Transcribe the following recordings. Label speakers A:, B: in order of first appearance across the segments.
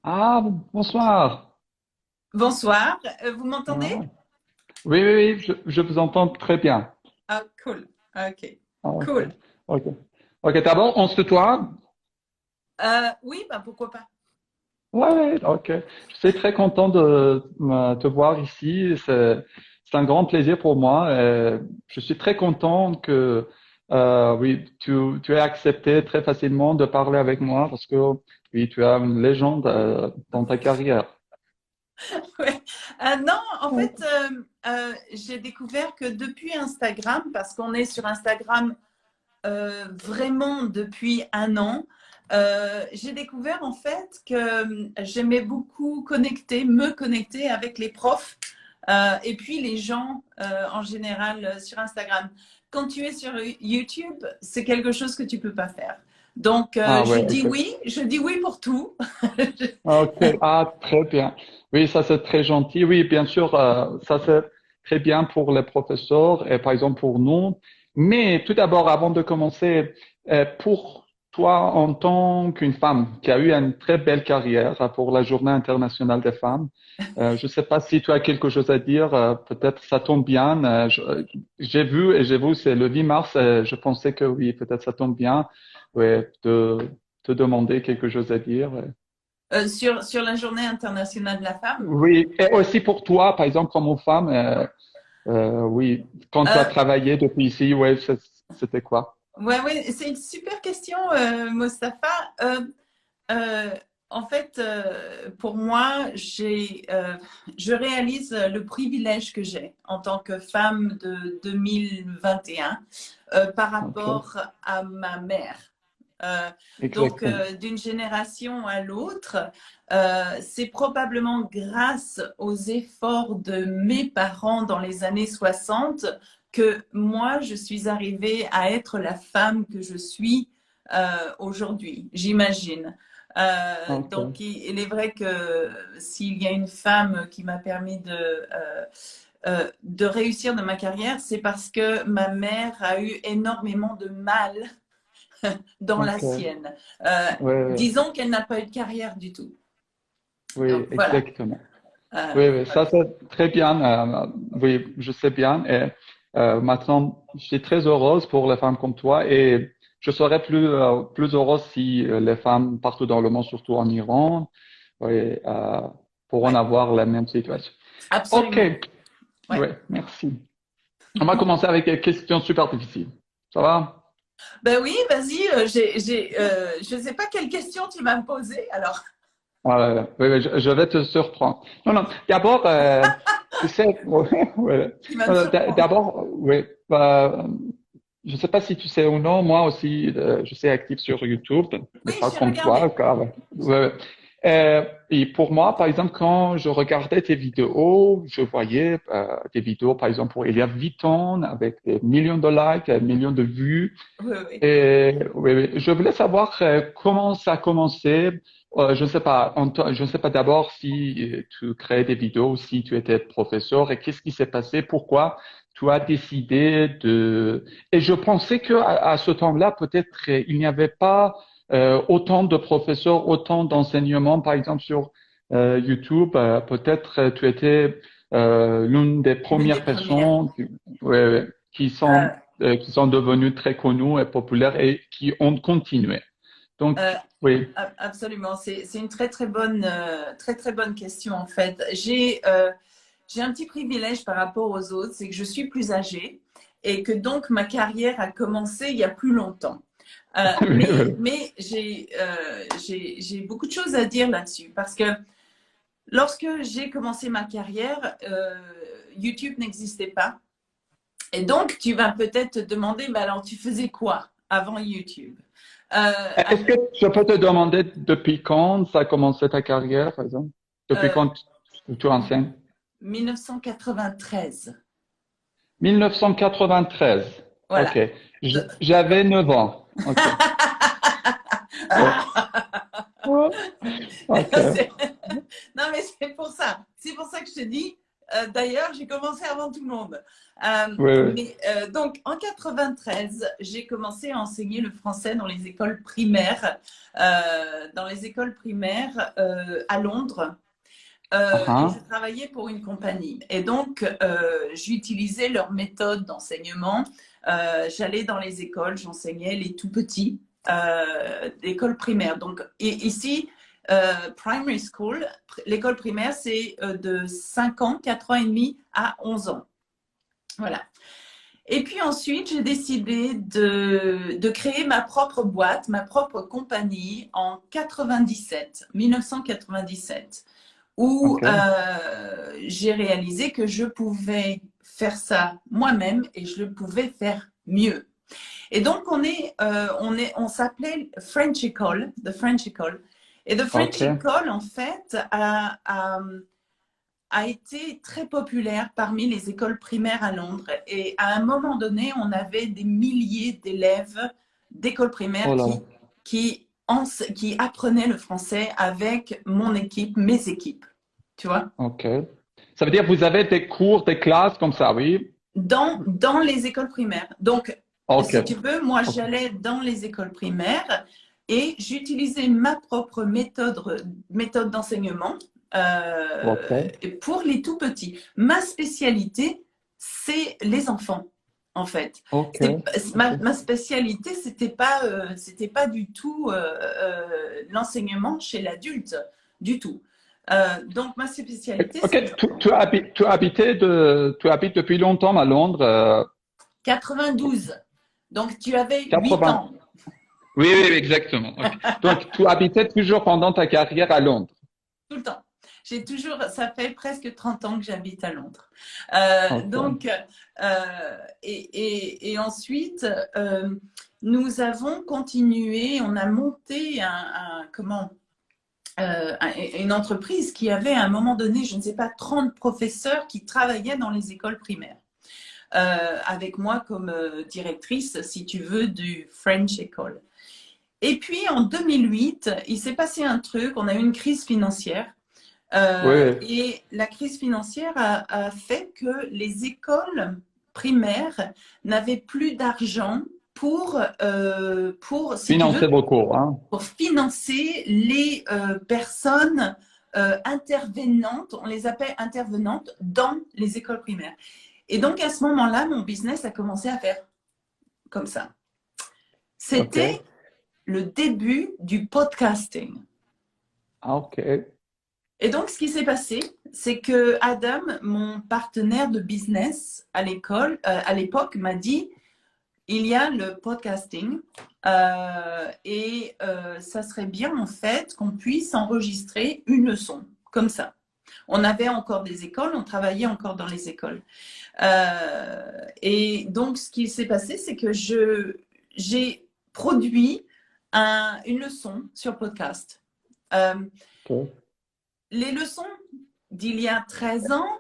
A: Ah, bonsoir.
B: Bonsoir, vous m'entendez?
A: Ah. Oui, oui, oui, je vous entends très bien.
B: Ah, cool. Ok,
A: Ah, ok,
B: cool.
A: ok. Ok, d'abord, on se tutoie?
B: Oui, bah pourquoi pas.
A: Ouais, ouais, ok. Je suis très content de te voir ici. C'est un grand plaisir pour moi. Je suis très content que, oui, tu aies accepté très facilement de parler avec moi parce que, oui, tu es une légende, dans ta carrière.
B: Ouais. Non, en fait, j'ai découvert que depuis Instagram, parce qu'on est sur Instagram vraiment depuis un an, j'ai découvert en fait que j'aimais beaucoup me connecter avec les profs et puis les gens en général sur Instagram. Quand tu es sur YouTube, c'est quelque chose que tu peux pas faire. Donc
A: Ah, ouais, ok.
B: je dis oui pour tout.
A: Ok, ah, très bien. Oui, ça c'est très gentil. Oui, bien sûr, ça c'est très bien pour les professeurs et par exemple pour nous. Mais tout d'abord, avant de commencer, pour toi en tant qu'une femme qui a eu une très belle carrière pour la Journée internationale des femmes, je ne sais pas si tu as quelque chose à dire. Peut-être ça tombe bien. J'ai vu, c'est le 8 mars. Je pensais que oui, peut-être ça tombe bien. Ouais, de te demander quelque chose à dire.
B: Sur la journée internationale de la femme.
A: Oui, et aussi pour toi, par exemple, comme femme, oui, quand tu as
B: Euh,
A: travaillé depuis ici, ouais, c'était quoi?
B: ouais, ouais, c'est une super question, Mostafa. Euh, En fait, pour moi, je réalise le privilège que j'ai en tant que femme de 2021 par
A: Ok,
B: rapport à ma mère. Euh, donc,
A: exactement.
B: d'une génération à l'autre, c'est probablement grâce aux efforts de mes parents dans les années 60 que moi, je suis arrivée à être la femme que je suis aujourd'hui, j'imagine. Donc,
A: Ok,
B: il est vrai que s'il y a une femme qui m'a permis de réussir dans ma carrière, c'est parce que ma mère a eu énormément de mal dans la
A: ok,
B: sienne.
A: ouais, ouais,
B: Disons qu'elle n'a pas eu de carrière du tout. Donc
A: oui,
B: voilà.
A: exactement. Oui, oui, ça
B: Voilà.
A: c'est très bien. Oui, je sais bien. Et maintenant, je suis très heureuse pour les femmes comme toi et je serais plus heureuse si les femmes partout dans le monde, surtout en Iran, oui, pourront
B: Ouais,
A: avoir la même situation. Ok,
B: absolument. Ouais.
A: oui, merci. On va commencer avec des questions super difficiles. Ça va?
B: Ben oui, vas-y, je ne sais pas quelle question tu vas me poser, alors
A: Oui, oui, je vais te surprendre. Non, non. D'abord, tu sais, ouais, ouais.
B: tu vas me surprendre.
A: D'abord, oui. Je ne sais pas si tu sais ou non, moi aussi, je suis actif sur YouTube, mais
B: Oui,
A: pas
B: j'ai
A: comme toi,
B: regardé.
A: car, ouais, ouais. Et pour moi, par exemple, quand je regardais tes vidéos, je voyais des vidéos, par exemple, pour il y a 8 ans, avec des millions de likes, des millions de vues.
B: Oui, oui.
A: Et oui, oui. Je voulais savoir comment ça a commencé. Je ne sais pas, je ne sais pas d'abord si tu créais des vidéos ou si tu étais professeur et qu'est-ce qui s'est passé, pourquoi tu as décidé de... Et je pensais que à ce temps-là, peut-être il n'y avait pas autant de professeurs, autant d'enseignements, par exemple sur YouTube. Peut-être tu étais l'une des
B: L'une des
A: premières
B: premières.
A: personnes ouais, ouais,
B: Euh,
A: qui sont devenus très connus et populaires et qui ont continué. Donc,
B: euh,
A: oui.
B: Absolument. C'est une très très bonne question en fait. J'ai un petit privilège par rapport aux autres, c'est que je suis plus âgée et que donc ma carrière a commencé il y a plus longtemps.
A: Oui, oui.
B: Mais j'ai beaucoup de choses à dire là-dessus parce que lorsque j'ai commencé ma carrière, YouTube n'existait pas. Et donc, tu vas peut-être te demander, mais alors tu faisais quoi avant YouTube? À
A: Est-ce que je peux te demander depuis quand ça a commencé ta carrière, par exemple? Depuis
B: euh,
A: quand tu enseignes?
B: 1993.
A: 1993.
B: Voilà.
A: OK. J'avais 9 ans. OK. Ouais. Ouais. OK.
B: Non, mais c'est pour ça. C'est pour ça que je te dis, D'ailleurs, j'ai commencé avant tout le monde.
A: Oui, oui.
B: Donc, en 93, j'ai commencé à enseigner le français dans les écoles primaires, à Londres. Et je travaillais pour une compagnie. Et donc, j'utilisais leur méthode d'enseignement. J'allais dans les écoles, j'enseignais les tout petits d'école primaire. Donc, et ici, primary school, l'école primaire, c'est de 5 ans, 4 ans et demi à 11 ans. Voilà. Et puis ensuite, j'ai décidé de créer ma propre boîte, ma propre compagnie en 1997, où j'ai réalisé que je pouvais faire ça moi-même et je le pouvais faire mieux. Et donc, on s'appelait French École, The French École. Et The French École, en fait, a été très populaire parmi les écoles primaires à Londres. Et à un moment donné, on avait des milliers d'élèves d'écoles primaires qui apprenaient le français avec mon équipe, mes équipes. Tu vois?
A: Ok. Ça veut dire que vous avez des cours, des classes comme ça, oui?
B: Dans les écoles primaires. Donc, si tu veux, moi, j'allais dans les écoles primaires et j'utilisais ma propre méthode d'enseignement pour les tout petits. Ma spécialité, c'est les enfants, en fait. Ma spécialité, c'était pas du tout l'enseignement chez l'adulte, du tout. Donc, ma spécialité, c'est…
A: Tu habites depuis longtemps à Londres
B: 92. Donc, tu avais 8 ans.
A: Oui, oui, exactement. Donc, tu habitais toujours pendant ta carrière à Londres?
B: Tout le temps. Ça fait presque 30 ans que j'habite à Londres. Donc, et ensuite, nous avons continué, on a monté une entreprise qui avait à un moment donné, je ne sais pas, 30 professeurs qui travaillaient dans les écoles primaires. Avec moi comme directrice, si tu veux, du French École. Et puis, en 2008, il s'est passé un truc, on a eu une crise financière. Et la crise financière a fait que les écoles primaires n'avaient plus d'argent pour
A: financer vos cours, hein?
B: Pour financer les personnes intervenantes, on les appelle intervenantes dans les écoles primaires. Et donc, à ce moment-là, mon business a commencé à faire comme ça. C'était le début du podcasting. Et donc, ce qui s'est passé, c'est que Adam, mon partenaire de business à l'époque, m'a dit, il y a le podcasting et ça serait bien, en fait, qu'on puisse enregistrer une leçon comme ça. On avait encore des écoles, on travaillait encore dans les écoles. Et donc, ce qui s'est passé, c'est que j'ai produit une leçon sur podcast. Les leçons d'il y a 13 ans…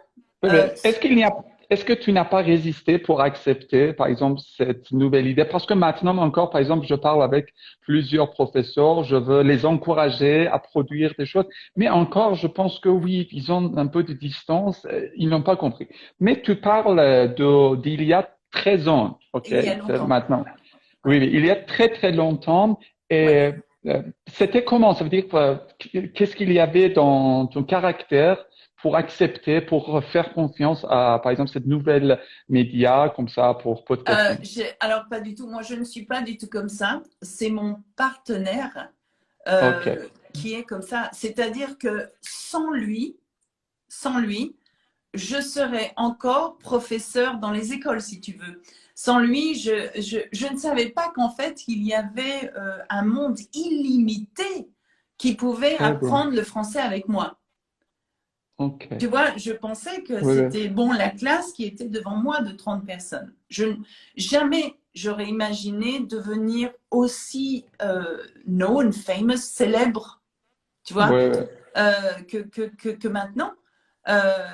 A: Est-ce que tu n'as pas résisté pour accepter, par exemple, cette nouvelle idée? Parce que maintenant encore, par exemple, je parle avec plusieurs professeurs, je veux les encourager à produire des choses, mais encore, je pense que oui, ils ont un peu de distance, ils n'ont pas compris. Mais tu parles d'il y a 13 ans,
B: Il y a longtemps.
A: maintenant. Oui, il y a très, très longtemps. Et c'était comment? Ça veut dire qu'est-ce qu'il y avait dans ton caractère pour accepter, pour faire confiance à, par exemple, cette nouvelle média comme ça pour podcasting?
B: Alors, pas du tout. Moi, je ne suis pas du tout comme ça. C'est mon partenaire qui est comme ça. C'est-à-dire que sans lui, je serais encore professeur dans les écoles, si tu veux. Sans lui, je ne savais pas qu'en fait, il y avait un monde illimité qui pouvait apprendre le français avec moi. Tu vois, je pensais que c'était la classe qui était devant moi de 30 personnes. Jamais j'aurais imaginé devenir aussi known, famous, célèbre, tu vois, que maintenant.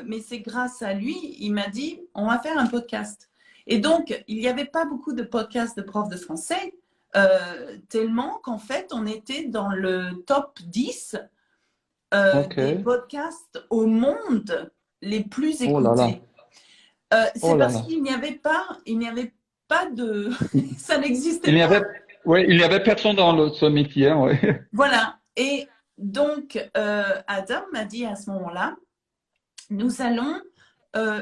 B: Mais c'est grâce à lui, il m'a dit, on va faire un podcast. Et donc, il n'y avait pas beaucoup de podcasts de profs de français, tellement qu'en fait, on était dans le top 10 des podcasts au monde les plus
A: Oh là là.
B: écoutés.
A: Oh
B: C'est
A: là
B: parce
A: là.
B: qu'il n'y avait pas de, ça n'existait
A: Il n'y
B: pas.
A: avait, ouais, il n'y avait personne dans ce métier, hein, ouais.
B: Voilà. Et donc, Adam m'a dit à ce moment-là, nous allons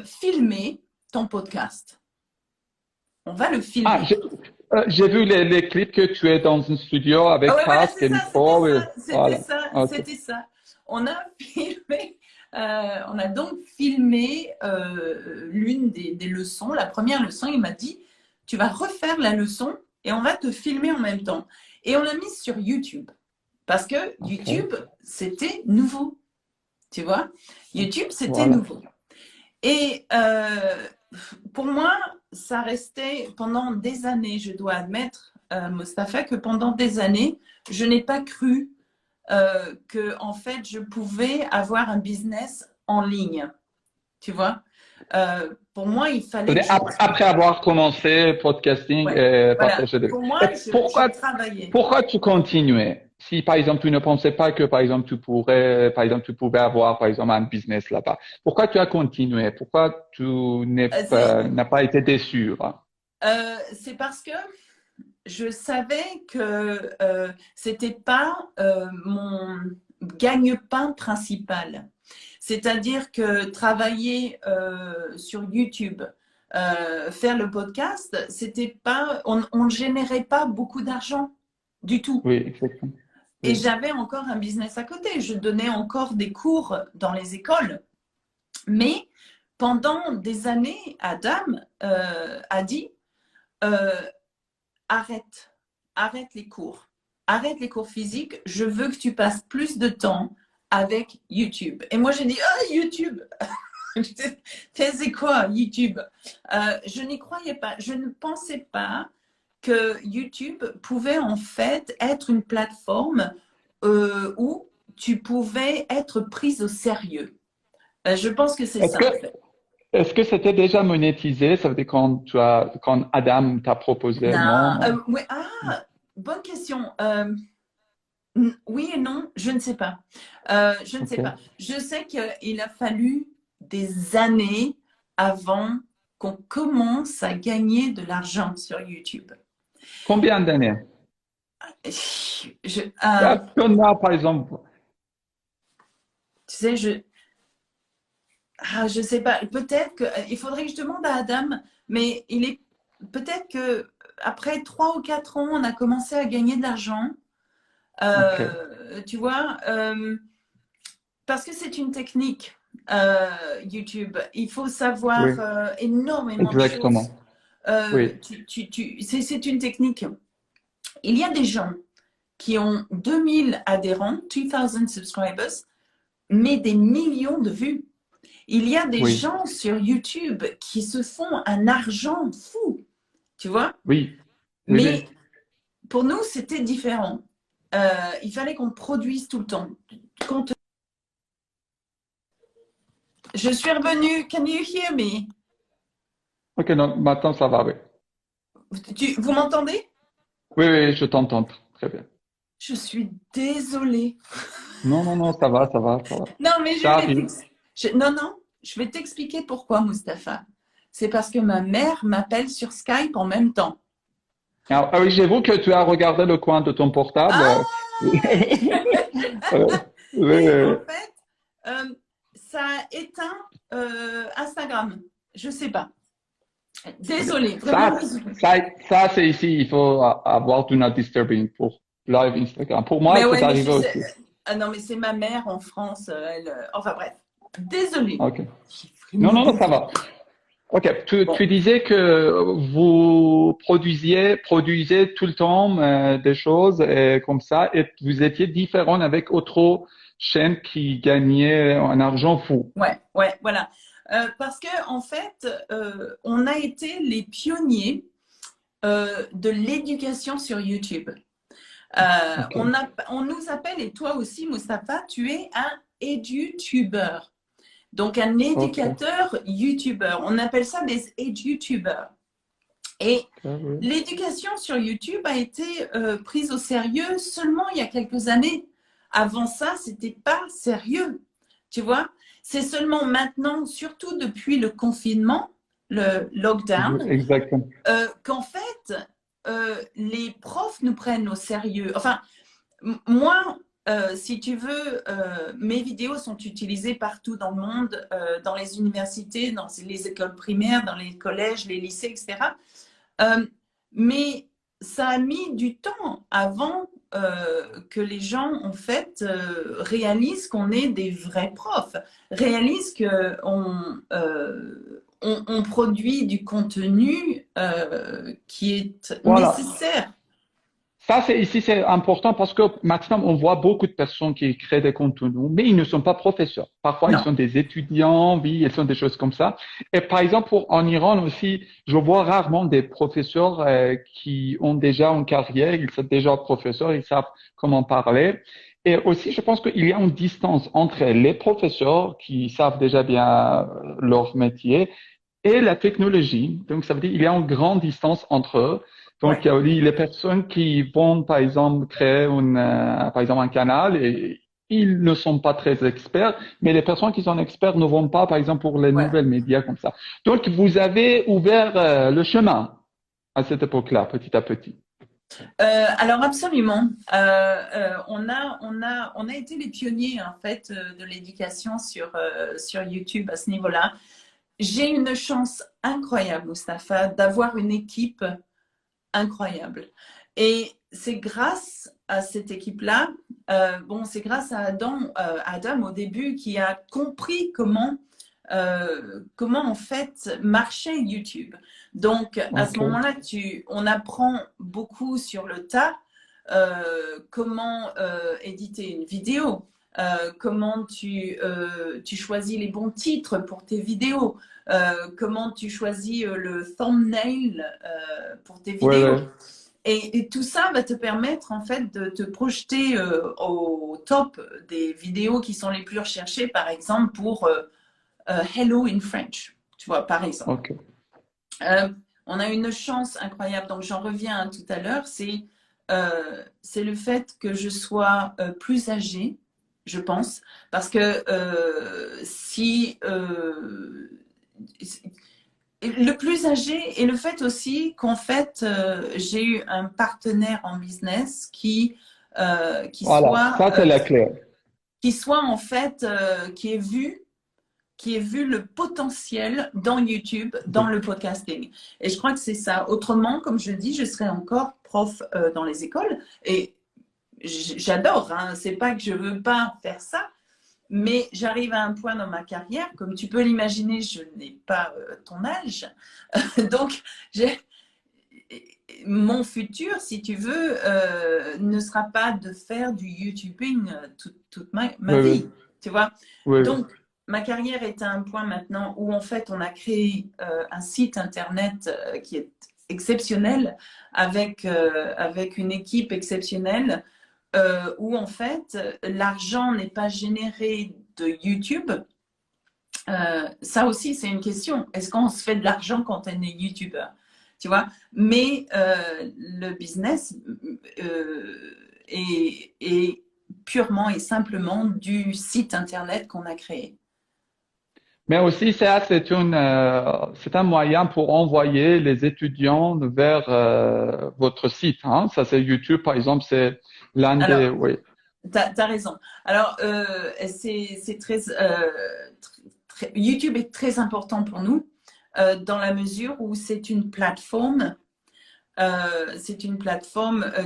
B: filmer ton podcast. On va le
A: Ah,
B: filmer.
A: j'ai vu les clips que tu es dans un studio
B: Ah
A: avec
B: ouais, voilà,
A: casque et micro. Oui. Voilà. Ok.
B: c'était ça. On a filmé, on a donc filmé l'une des leçons. La première leçon, il m'a dit, tu vas refaire la leçon et on va te filmer en même temps. Et on l'a mise sur YouTube. Parce que
A: Ok.
B: YouTube, c'était nouveau. Tu vois, YouTube, c'était
A: Voilà.
B: nouveau. Et pour moi, ça restait pendant des années, je dois admettre, Mustapha, que pendant des années, je n'ai pas cru que en fait, je pouvais avoir un business en ligne. Tu vois, pour moi, il fallait que
A: C'est-à-dire après avoir commencé podcasting
B: ouais,
A: et
B: voilà.
A: partager des...
B: Pour moi,
A: Et
B: je travaillais.
A: pourquoi tu continuais? Si, par exemple, tu ne pensais pas que, par exemple, tu pouvais avoir, par exemple, un business là-bas. Pourquoi tu as continué? Pourquoi tu n'as pas été déçu, hein?
B: C'est parce que je savais que c'était pas mon gagne-pain principal. C'est-à-dire que travailler sur YouTube, faire le podcast, c'était pas, on ne générait pas beaucoup d'argent du tout.
A: Oui, exactement.
B: Et
A: Oui.
B: j'avais encore un business à côté. Je donnais encore des cours dans les écoles. Mais pendant des années, Adam a dit euh, arrête, arrête les cours physiques. Je veux que tu passes plus de temps avec YouTube. Et moi, j'ai dit, ah, YouTube. C'est quoi YouTube? Je n'y croyais pas. Je ne pensais pas que YouTube pouvait en fait être une plateforme où tu pouvais être prise au sérieux. Je pense que c'est
A: Est-ce
B: ça
A: que,
B: en fait.
A: est-ce que c'était déjà monétisé? Ça veut dire quand Adam t'a proposé,
B: Non,
A: non?
B: ouais, ah, bonne question. Oui et non, je ne sais pas. Je ne sais pas.
A: Ok.
B: Je sais qu'il a fallu des années avant qu'on commence à gagner de l'argent sur YouTube.
A: Combien d'années?
B: Je,
A: Donne-moi, par exemple.
B: tu sais, je sais pas. Peut-être qu'il faudrait que je demande à Adam, mais il est peut-être que après 3 ou 4 ans, on a commencé à gagner de l'argent.
A: Ok.
B: Tu vois, parce que c'est une technique, YouTube. Il faut
A: Oui,
B: savoir énormément de choses.
A: exactement. Oui,
B: C'est une technique. Il y a des gens qui ont 2000 adhérents, 2000 subscribers, mais des millions de vues. Il y a des
A: oui,
B: gens sur YouTube qui se font un argent fou, tu vois.
A: oui, oui,
B: Mais
A: oui.
B: pour nous, c'était différent. Il fallait qu'on produise tout le temps. Quand je suis revenue, can you hear me?
A: Ok, non, maintenant ça va, oui.
B: Vous m'entendez?
A: Oui, oui, je t'entends très bien.
B: Je suis désolée.
A: Non, non, non, ça va, ça va, ça va.
B: Non, mais
A: Ça arrive.
B: Non, non, je vais t'expliquer pourquoi, Mustapha. C'est parce que ma mère m'appelle sur Skype en même temps.
A: Ah oui, j'avoue que tu as regardé le coin de ton portable. Oui,
B: Ah!
A: oui,
B: Et en
A: oui.
B: fait, ça a éteint Instagram. Je sais pas.
A: Ok.
B: Désolée, vraiment
A: Ça,
B: désolée.
A: ça, c'est ici, il faut avoir do not disturbing pour live Instagram. Pour moi,
B: Mais ouais,
A: c'est
B: mais
A: arrivé aussi.
B: ah non, mais c'est ma mère en France. Enfin bref, désolée.
A: Ok. Non,
B: Vraiment
A: non, non, ça
B: désolée.
A: va. Ok, tu
B: Bon,
A: disais que vous produisez tout le temps des choses comme ça, et vous étiez différent avec autres chaînes qui gagnaient un argent fou.
B: ouais, ouais, voilà. Parce que en fait, on a été les pionniers de l'éducation sur YouTube.
A: Ok,
B: On nous appelle, et toi aussi, Mustapha, tu es un edutuber. Donc, un
A: ok,
B: éducateur YouTuber. On appelle ça des edutubers. Et
A: ok, oui.
B: l'éducation sur YouTube a été prise au sérieux seulement il y a quelques années. Avant ça, c'était pas sérieux. Tu vois, c'est seulement maintenant, surtout depuis le confinement, le lockdown,
A: Exactement.
B: qu'en fait, les profs nous prennent au sérieux. Enfin, moi, si tu veux, mes vidéos sont utilisées partout dans le monde, dans les universités, dans les écoles primaires, dans les collèges, les lycées, etc. Mais ça a mis du temps avant que les gens, en fait, réalisent qu'on est des vrais profs, réalisent qu'on on produit du contenu qui est
A: Voilà.
B: nécessaire.
A: Ça, ici, c'est important parce que maintenant, on voit beaucoup de personnes qui créent des contenus, mais ils ne sont pas professeurs. Parfois, ils
B: Non.
A: sont des étudiants, oui, ils sont des choses comme ça. Et par exemple, en Iran aussi, je vois rarement des professeurs qui ont déjà une carrière, ils sont déjà professeurs, ils savent comment parler. Et aussi, je pense qu'il y a une distance entre les professeurs qui savent déjà bien leur métier et la technologie. Donc, ça veut dire qu'il y a une grande distance entre eux. Donc,
B: Ouais.
A: il y a aussi les personnes qui vont, par exemple, créer par exemple, un canal et ils ne sont pas très experts, mais les personnes qui sont experts ne vont pas, par exemple, pour les
B: Voilà.
A: nouvelles médias comme ça. Donc, vous avez ouvert le chemin à cette époque-là, petit à petit.
B: Alors absolument. On a été les pionniers en fait de l'éducation sur YouTube à ce niveau-là. J'ai une chance incroyable, Mustapha, d'avoir une équipe incroyable. Et c'est grâce à cette équipe-là, bon, c'est grâce à Adam au début qui a compris comment en fait marchait YouTube. Donc à ce
A: OK.
B: moment-là, on apprend beaucoup sur le tas, comment éditer une vidéo, comment tu choisis les bons titres pour tes vidéos, comment tu choisis le thumbnail pour tes
A: Ouais,
B: vidéos.
A: ouais.
B: Et tout ça va te permettre en fait de te projeter au top des vidéos qui sont les plus recherchées, par exemple pour Hello in French, tu vois, par exemple.
A: OK.
B: Euh, on a une chance incroyable, donc j'en reviens à tout à l'heure, c'est le fait que je sois plus âgée, je pense, parce que si le plus âgé et le fait aussi qu'en fait j'ai eu un partenaire en business qui
A: Voilà.
B: soit
A: Ça, c'est la clé.
B: en fait qui ait vu le potentiel dans YouTube, dans le podcasting. Et je crois que c'est ça. Autrement, comme je dis, je serais encore prof dans les écoles. Et j'adore, hein. C'est pas que je veux pas faire ça, mais j'arrive à un point dans ma carrière, comme tu peux l'imaginer, je n'ai pas ton âge. Donc, mon futur, si tu veux, ne sera pas de faire du YouTubing toute ma
A: Oui, oui,
B: vie, tu vois.
A: oui, oui.
B: Donc, ma carrière est à un point maintenant où, en fait, on a créé un site Internet qui est exceptionnel, avec une équipe exceptionnelle, où, en fait, l'argent n'est pas généré de YouTube. Ça aussi, c'est une question. Est-ce qu'on se fait de l'argent quand on est YouTubeur? Tu vois? Mais le business est purement et simplement du site Internet qu'on a créé.
A: Mais aussi, ça, c'est un moyen pour envoyer les étudiants vers votre site. Hein. Ça, c'est YouTube, par exemple, c'est l'un des,
B: Alors,
A: oui.
B: tu as raison. Alors, c'est YouTube est très important pour nous dans la mesure où c'est une plateforme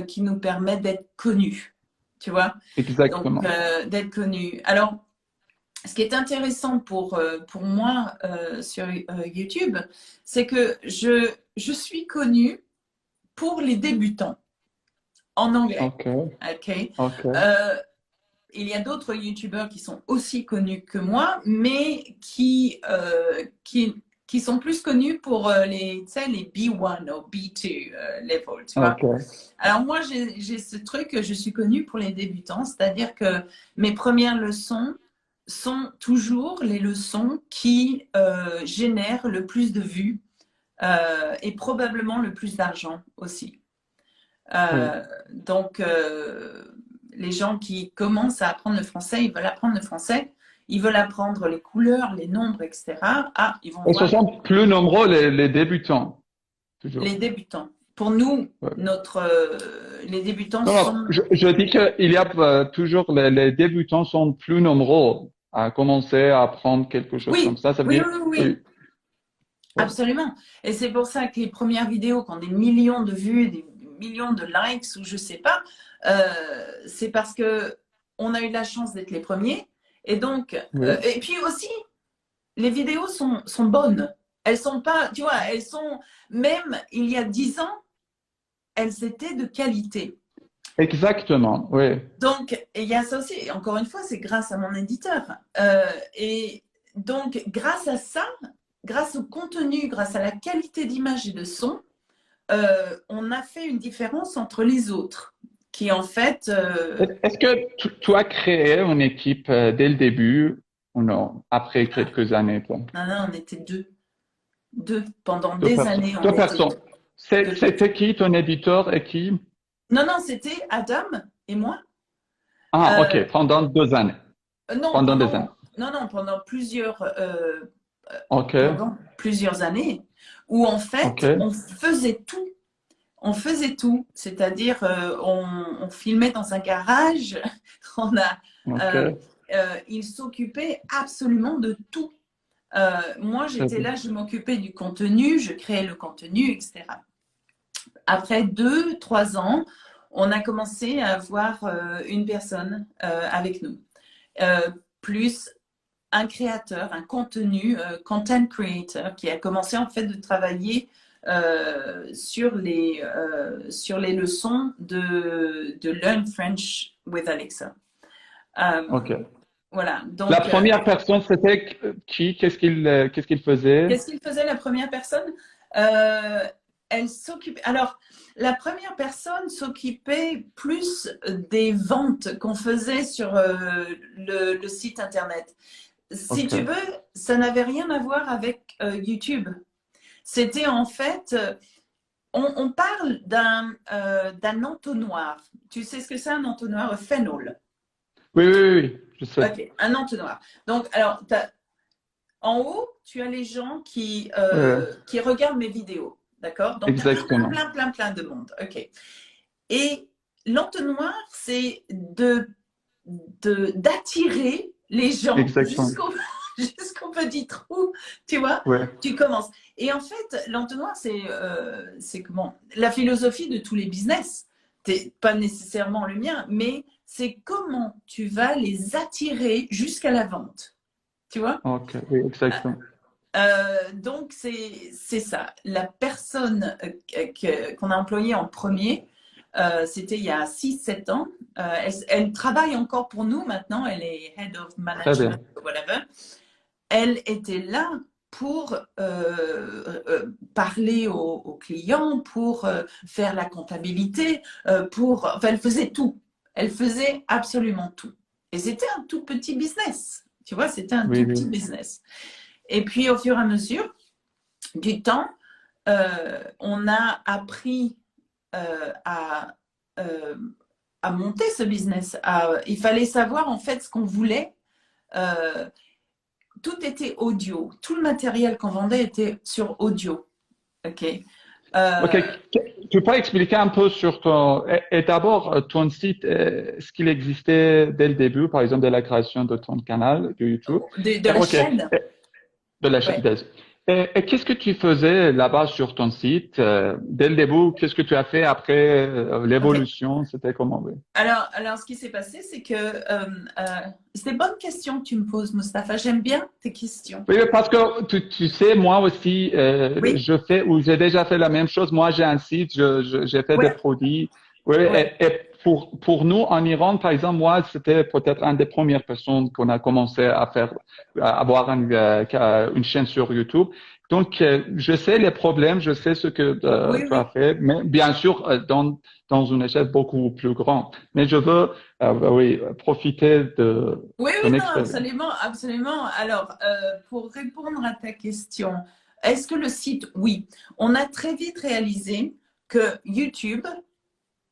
B: qui nous permet d'être connus, tu vois, donc
A: Exactement.
B: d'être connus. Alors, ce qui est intéressant pour moi sur YouTube, c'est que je suis connue pour les débutants en anglais.
A: OK,
B: OK?
A: OK.
B: Euh, il y a d'autres YouTubeurs qui sont aussi connus que moi, mais qui sont plus connus pour tu sais, les B1 ou B2 level, tu vois.
A: OK.
B: Alors moi, j'ai ce truc, je suis connue pour les débutants, c'est-à-dire que mes premières leçons sont toujours les leçons qui génèrent le plus de vues et probablement le plus d'argent aussi.
A: Oui.
B: Donc, les gens qui commencent à apprendre le français, ils veulent apprendre le français. ils veulent apprendre les couleurs, les nombres, etc. Ah, ils vont
A: Et ce
B: voir
A: sont plus nombreux les débutants, toujours.
B: les débutants. Pour nous,
A: Ouais.
B: les débutants
A: Non, non,
B: sont…
A: je dis qu'il y a toujours les débutants sont plus nombreux à commencer à apprendre quelque chose comme
B: Oui,
A: ça. Ça veut
B: oui,
A: dire,
B: oui, oui,
A: oui, ouais.
B: absolument. Et c'est pour ça que les premières vidéos qui ont des millions de vues, des millions de likes ou je sais pas, c'est parce que on a eu la chance d'être les premiers. Et donc,
A: Oui.
B: et puis aussi, les vidéos sont bonnes. Elles sont pas, tu vois, elles sont, même il y a 10 ans, elles étaient de qualité.
A: Exactement, oui.
B: Donc, il y a ça aussi. Et encore une fois, c'est grâce à mon éditeur. Et donc, grâce à ça, grâce au contenu, grâce à la qualité d'image et de son, on a fait une différence entre les autres, qui en fait…
A: Est-ce que tu as créé une équipe dès le début ou non, après quelques années, toi?
B: non, non, on était deux. Deux. Pendant
A: Deux
B: des
A: personnes.
B: années, on
A: Deux
B: était
A: personnes.
B: deux.
A: C'était qui ton éditeur et qui?
B: Non, non, c'était Adam et moi.
A: Ah,
B: Euh,
A: ok, pendant 2 années.
B: non,
A: Pendant des années.
B: pendant
A: Ok,
B: plusieurs années, où en
A: ok,
B: fait, on faisait tout. On faisait tout, c'est-à-dire on filmait dans un garage, on a,
A: ok,
B: il s'occupait absolument de tout. Moi,
A: très
B: j'étais
A: bien.
B: là, je m'occupais du contenu, je créais le contenu, etc. Après 2, 3 ans, on a commencé à avoir une personne avec nous, plus un créateur, un contenu, content creator, qui a commencé en fait de travailler sur les leçons de Learn French with Alexa.
A: Ok.
B: Voilà,
A: La
B: donc
A: première personne, c'était qui? Qu'est-ce qu'il faisait?
B: qu'est-ce qu'il faisait la première personne? euh, Elle s'occupait. Alors, la première personne s'occupait plus des ventes qu'on faisait sur le site internet. Si
A: Ok,
B: tu veux, ça n'avait rien à voir avec YouTube. C'était en fait, on parle d'un entonnoir. Tu sais ce que c'est un entonnoir? Phénol.
A: oui, oui, oui, oui, je sais.
B: Ok, un entonnoir. Donc, alors, en haut, tu as les gens
A: Oui, oui,
B: qui regardent mes vidéos. D'accord? Donc, tu as
A: exactement.
B: plein de monde. OK. Et l'entonnoir, c'est d'attirer les gens
A: Exactement.
B: jusqu'au petit trou, tu vois?
A: Oui,
B: Tu commences. Et en fait, l'entonnoir, c'est comment? La philosophie de tous les business. Pas nécessairement le mien, mais c'est comment tu vas les attirer jusqu'à la vente. Tu vois?
A: ok, oui, exactement.
B: Donc, c'est ça. La personne qu'on a employée en premier, c'était il y a 6, 7 ans. Elle travaille encore pour nous maintenant. Elle est Head of
A: Très
B: Management,
A: bien.
B: whatever. Elle était là pour parler aux clients, pour faire la comptabilité, enfin, elle faisait tout. Elle faisait absolument tout. Et c'était un tout petit business. Tu vois, c'était un
A: Oui,
B: tout petit
A: oui.
B: business. Et puis, au fur et à mesure du temps, on a appris à, euh, à monter ce business. Il fallait savoir en fait ce qu'on voulait. Euh, Tout était audio. Tout le matériel qu'on vendait était sur audio. OK.
A: Ok,
B: Euh,
A: tu peux expliquer un peu sur ton… Et d'abord, ton site, est-ce qu'il existait dès le début, par exemple, de la création de ton canal de YouTube?
B: de la
A: Ok,
B: chaîne.
A: de la
B: Ouais.
A: et qu'est-ce que tu faisais là-bas sur ton site dès le début? Qu'est-ce que tu as fait après
B: OK.
A: l'évolution? C'était comment? Oui,
B: Alors, ce qui s'est passé, c'est que c'est des bonnes questions que tu me poses, Mustapha. J'aime bien tes questions.
A: oui, parce que tu sais, moi aussi,
B: Oui,
A: ou j'ai déjà fait la même chose. Moi, j'ai un site, j'ai fait des
B: ouais,
A: produits. Oui,
B: ouais.
A: et pour nous, en Iran, par exemple, moi, c'était peut-être une des premières personnes qu'on a commencé à faire, à avoir une chaîne sur YouTube. Donc, je sais les problèmes, je sais ce que
B: Oui,
A: tu as
B: oui.
A: fait, mais bien sûr, dans une échelle beaucoup plus grande. Mais je veux, oui, profiter de
B: Oui, oui,
A: ton
B: non,
A: expérience.
B: absolument, absolument. Alors, pour répondre à ta question, est-ce que le site, oui, on a très vite réalisé que YouTube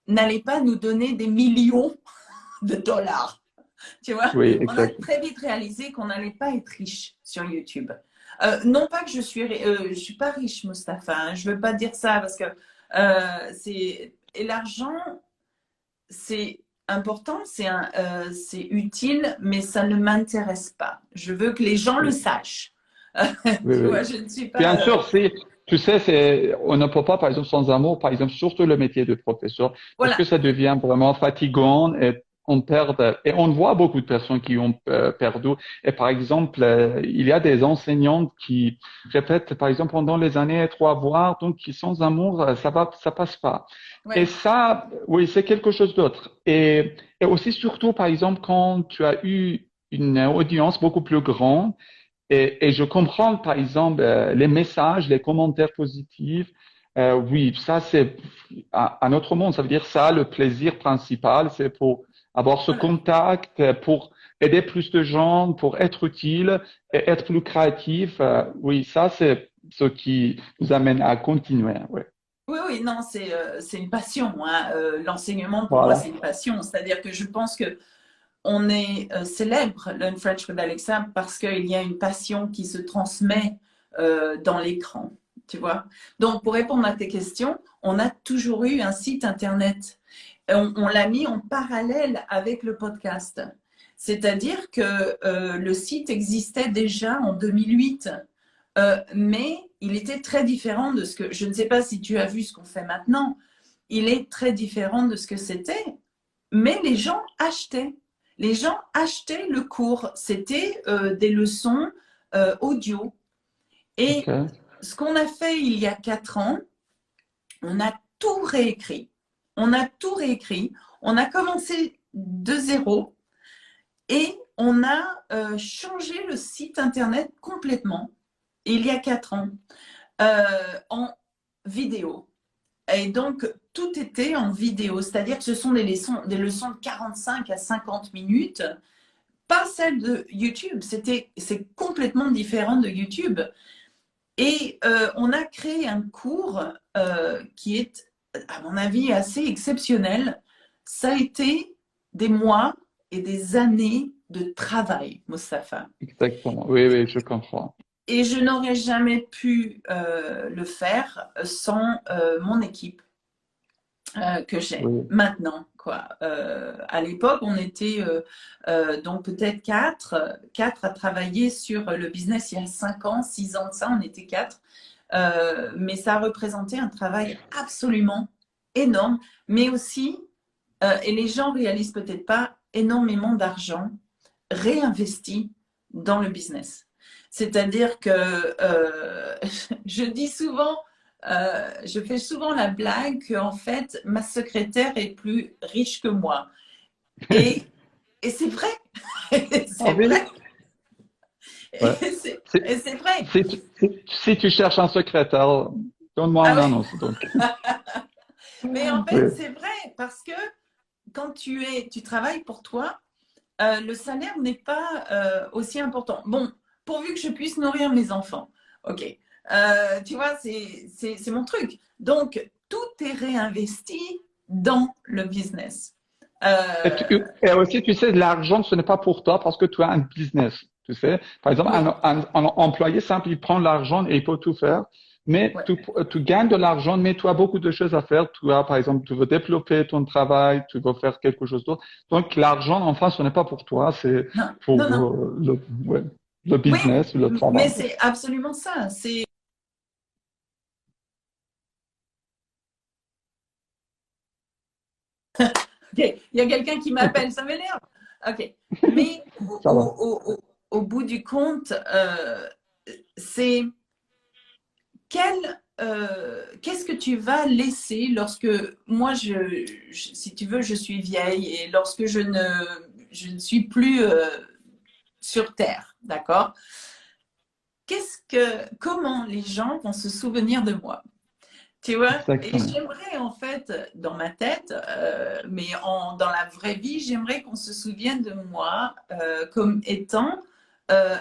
B: n'allait pas nous donner des millions de dollars. Tu vois,
A: Oui,
B: on a
A: exact.
B: très vite réalisé qu'on n'allait pas être riche sur YouTube. Non pas que je suis pas riche, Mustapha. Hein, je veux pas dire ça parce que et l'argent, c'est important, c'est utile, mais ça ne m'intéresse pas. Je veux que les gens le
A: Oui,
B: sachent.
A: oui,
B: Tu
A: oui.
B: vois, je ne suis
A: Bien
B: pas.
A: sûr, tu sais, on ne peut pas, par exemple, sans amour, par exemple, surtout le métier de professeur, parce que
B: Voilà.
A: ça devient vraiment fatigant et on perd, et on voit beaucoup de personnes qui ont perdu. Et par exemple, il y a des enseignantes qui répètent, par exemple, pendant les années trois voire, donc, qui sans amour, ça passe pas. Et
B: Ouais.
A: ça, oui, c'est quelque chose d'autre. Et aussi, surtout, par exemple, quand tu as eu une audience beaucoup plus grande, et je comprends, par exemple, les messages, les commentaires positifs. Oui, ça, c'est à notre monde. Ça veut dire ça, le plaisir principal, c'est pour avoir ce
B: Voilà.
A: contact, pour aider plus de gens, pour être utile et être plus créatif. Oui, ça, c'est ce qui nous amène à continuer. Ouais.
B: Oui, oui, non, c'est une passion. Hein. L'enseignement, pour moi,
A: Voilà.
B: c'est une passion. C'est-à-dire que je pense que on est célèbre, Learn French with Alexa, parce qu'il y a une passion qui se transmet dans l'écran, tu vois. Donc, pour répondre à tes questions, on a toujours eu un site Internet. On l'a mis en parallèle avec le podcast. C'est-à-dire que le site existait déjà en 2008, mais il était très différent de ce que... Je ne sais pas si tu as vu ce qu'on fait maintenant. Il est très différent de ce que c'était, mais les gens achetaient. Les gens achetaient le cours. C'était des leçons audio. Et
A: OK.
B: ce qu'on a fait il y a 4 ans, on a tout réécrit. On a tout réécrit. On a commencé de zéro et on a changé le site internet complètement il y a 4 ans en vidéo. Et donc, tout était en vidéo, c'est-à-dire que ce sont des leçons de 45 à 50 minutes, pas celles de YouTube. C'est complètement différent de YouTube. Et on a créé un cours qui est, à mon avis, assez exceptionnel. Ça a été des mois et des années de travail, Mostafa.
A: Exactement. Oui, oui, je comprends.
B: Et je n'aurais jamais pu le faire sans mon équipe que j'ai
A: Oui.
B: maintenant. Quoi. À l'époque, on était donc peut-être quatre à travailler sur le business il y a 5 ans, 6 ans de ça, on était quatre. Mais ça représentait un travail absolument énorme, mais aussi, et les gens réalisent peut-être pas, énormément d'argent réinvesti dans le business. C'est-à-dire que je dis souvent, je fais souvent la blague qu'en fait, ma secrétaire est plus riche que moi. Et, et c'est vrai.
A: Ah
B: C'est
A: oui?
B: vrai.
A: Ouais.
B: Et c'est vrai.
A: Si tu cherches un secrétaire, donne-moi
B: Ah
A: une
B: ouais.
A: annonce, donc.
B: Mais en fait,
A: Oui.
B: c'est vrai parce que quand tu travailles pour toi, le salaire n'est pas aussi important. Bon, pourvu que je puisse nourrir mes enfants. OK. Tu vois, c'est mon truc. Donc, tout est réinvesti dans le business. Euh,
A: Et aussi, tu sais, l'argent, ce n'est pas pour toi parce que tu as un business. Tu sais, par exemple,
B: oui,
A: un employé simple, il prend l'argent et il peut tout faire. Mais
B: ouais.
A: tu gagnes de l'argent, mais tu as beaucoup de choses à faire. Tu as, par exemple, tu veux développer ton travail, tu veux faire quelque chose d'autre. Donc, l'argent, enfin, ce n'est pas pour toi, c'est
B: Non, non,
A: pour
B: non.
A: ouais, le
B: Oui,
A: business, le
B: mais
A: travail.
B: c'est absolument ça. OK. Il y a quelqu'un qui m'appelle, ça m'énerve. OK. Mais
A: Ça va.
B: au bout du compte, c'est qu'est-ce que tu vas laisser lorsque moi, si tu veux, je suis vieille et lorsque je ne suis plus sur Terre, d'accord? Comment les gens vont se souvenir de moi? Tu vois? Et
A: Exactement.
B: j'aimerais en fait, dans ma tête, mais dans la vraie vie, j'aimerais qu'on se souvienne de moi comme étant euh,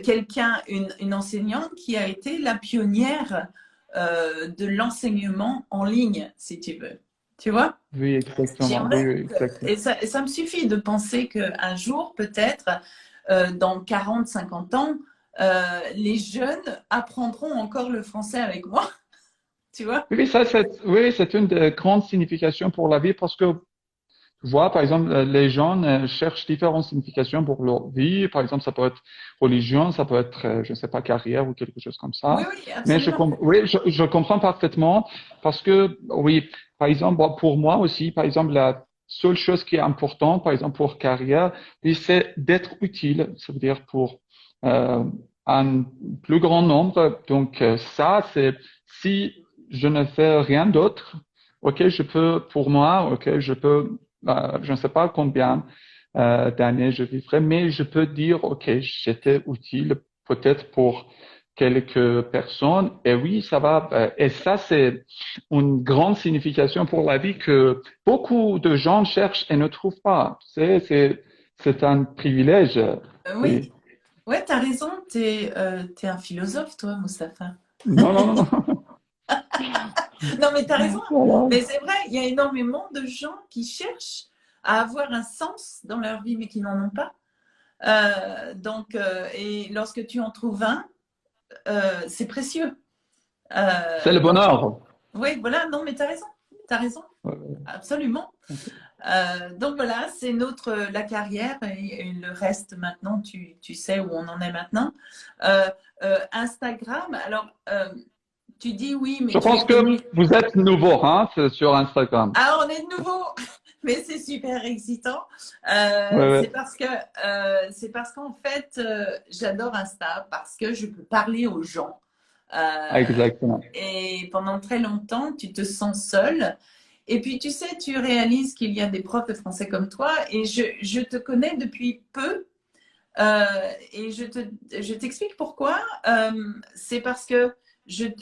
B: quelqu'un, une enseignante qui a été la pionnière de l'enseignement en ligne, si tu veux. Tu vois?
A: Oui, exactement. Oui,
B: J'aimerais
A: oui, exactement.
B: et ça me suffit de penser qu'un jour, peut-être, dans 40, 50 ans, les jeunes apprendront encore le français avec moi, tu vois?
A: Oui, ça, c'est une des grandes significations pour la vie parce que tu vois, par exemple, les gens cherchent différentes significations pour leur vie. Par exemple, ça peut être religion, ça peut être, je ne sais pas, carrière ou quelque chose comme
B: Oui,
A: ça.
B: oui,
A: Mais
B: absolument.
A: oui, je comprends parfaitement parce que, oui, par exemple, bon, pour moi aussi, par exemple, la seule chose qui est importante, par exemple, pour carrière, oui, c'est d'être utile. Ça veut dire pour euh, un plus grand nombre. Donc, ça, c'est si je ne fais rien d'autre, ok, je peux, pour moi, ok, je peux je ne sais pas combien d'années je vivrai, mais je peux dire, OK, j'étais utile peut-être pour quelques personnes. Et oui, ça va. Et ça, c'est une grande signification pour la vie que beaucoup de gens cherchent et ne trouvent pas. C'est un privilège.
B: Oui,
A: Oui.
B: ouais, tu as raison. T'es un philosophe, toi, Mustapha.
A: Non, non, non, non.
B: Non, mais tu as raison.
A: Voilà.
B: Mais c'est vrai, il y a énormément de gens qui cherchent à avoir un sens dans leur vie, mais qui n'en ont pas. Et lorsque tu en trouves un, c'est précieux.
A: C'est le
B: Donc,
A: bonheur.
B: oui, voilà, non, mais tu as raison. Tu as raison, absolument. Donc voilà, c'est la carrière et le reste maintenant, tu sais où on en est maintenant. Instagram, alors tu dis oui, mais
A: Je
B: tu
A: pense
B: es
A: que
B: connu.
A: vous êtes nouveau, hein, sur Instagram.
B: Ah, on est de nouveau, mais c'est super excitant.
A: Ouais, ouais.
B: C'est parce qu'en fait, j'adore Insta parce que je peux parler aux gens.
A: Exactement.
B: Et pendant très longtemps, tu te sens seul. Et puis, tu sais, tu réalises qu'il y a des profs de français comme toi. Et je te connais depuis peu. Et je t'explique pourquoi. C'est parce que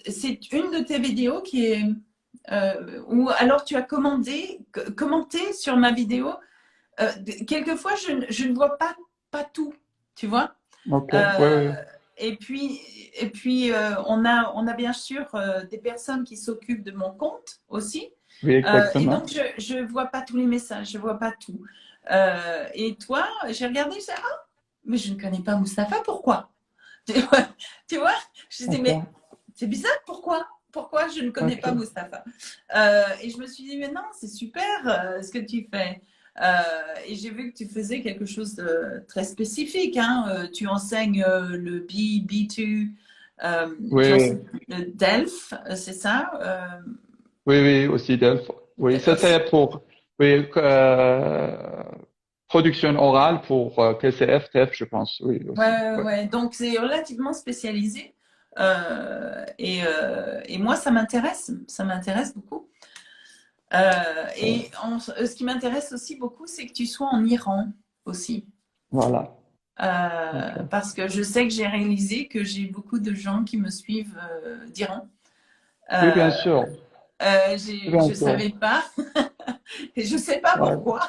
B: c'est une de tes vidéos qui est où alors tu as commenté sur ma vidéo. Quelquefois, je ne vois pas tout, tu vois.
A: OK. Ouais,
B: Euh,
A: ouais.
B: on a bien sûr des personnes qui s'occupent de mon compte aussi.
A: Oui,
B: Et donc,
A: exactement.
B: je ne vois pas tous les messages, je ne vois pas tout. Et toi, j'ai regardé, je disais, ah, mais je ne connais pas Mustapha, pourquoi? Tu vois, je disais, mais
A: OK.
B: c'est bizarre, pourquoi? Pourquoi je ne connais pas
A: OK.
B: Mustapha? Et je me suis dit, mais non, c'est super ce que tu fais. Et j'ai vu que tu faisais quelque chose de très spécifique. Hein. Tu enseignes le B2, tu
A: Oui,
B: enseignes le DELF, c'est ça?
A: oui, oui, aussi Delphes. Oui,
B: Aussi.
A: c'était pour, oui, production orale pour TCF, TF, je pense. Oui,
B: Ouais,
A: aussi.
B: ouais,
A: Ouais.
B: ouais. Donc, c'est relativement spécialisé. Et moi, ça m'intéresse beaucoup. Ce qui m'intéresse aussi beaucoup, c'est que tu sois en Iran aussi.
A: Voilà. OK.
B: Parce que je sais que j'ai réalisé que j'ai beaucoup de gens qui me suivent d'Iran.
A: Oui, bien
B: Euh,
A: sûr. Bien
B: je ne
A: sûr.
B: savais pas et je ne sais pas
A: Ouais.
B: pourquoi.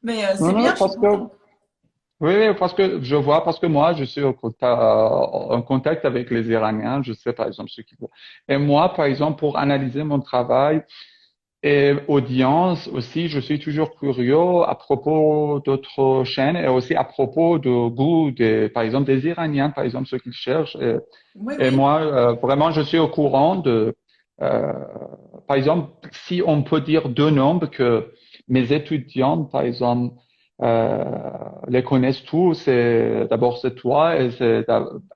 B: Mais
A: Non,
B: c'est bien,
A: non,
B: je suis
A: parce que,
B: contente.
A: oui, oui, parce que je vois, parce que moi, je suis en contact avec les Iraniens, je sais par exemple ce qu'ils font. Et moi, par exemple, pour analyser mon travail, et audience aussi, je suis toujours curieux à propos d'autres chaînes et aussi à propos de goût par exemple, des Iraniens, par exemple, ce qu'ils cherchent.
B: Oui,
A: Et
B: oui.
A: moi, vraiment, je suis au courant euh, par exemple, si on peut dire deux noms que mes étudiants, par exemple, euh, les connaissent tous, d'abord c'est toi et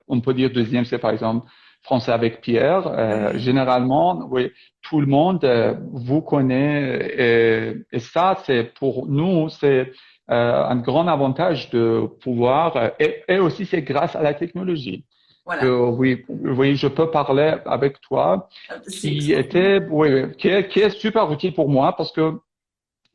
A: on peut dire deuxième, c'est par exemple Français avec Pierre.
B: Oui.
A: Généralement, oui, tout le monde vous connaît et ça, c'est pour nous, c'est un grand avantage de pouvoir et aussi c'est grâce à la technologie que
B: Voilà.
A: oui, oui, je peux parler avec toi,
B: C'est extraordinaire.
A: oui, qui est super utile pour moi parce que,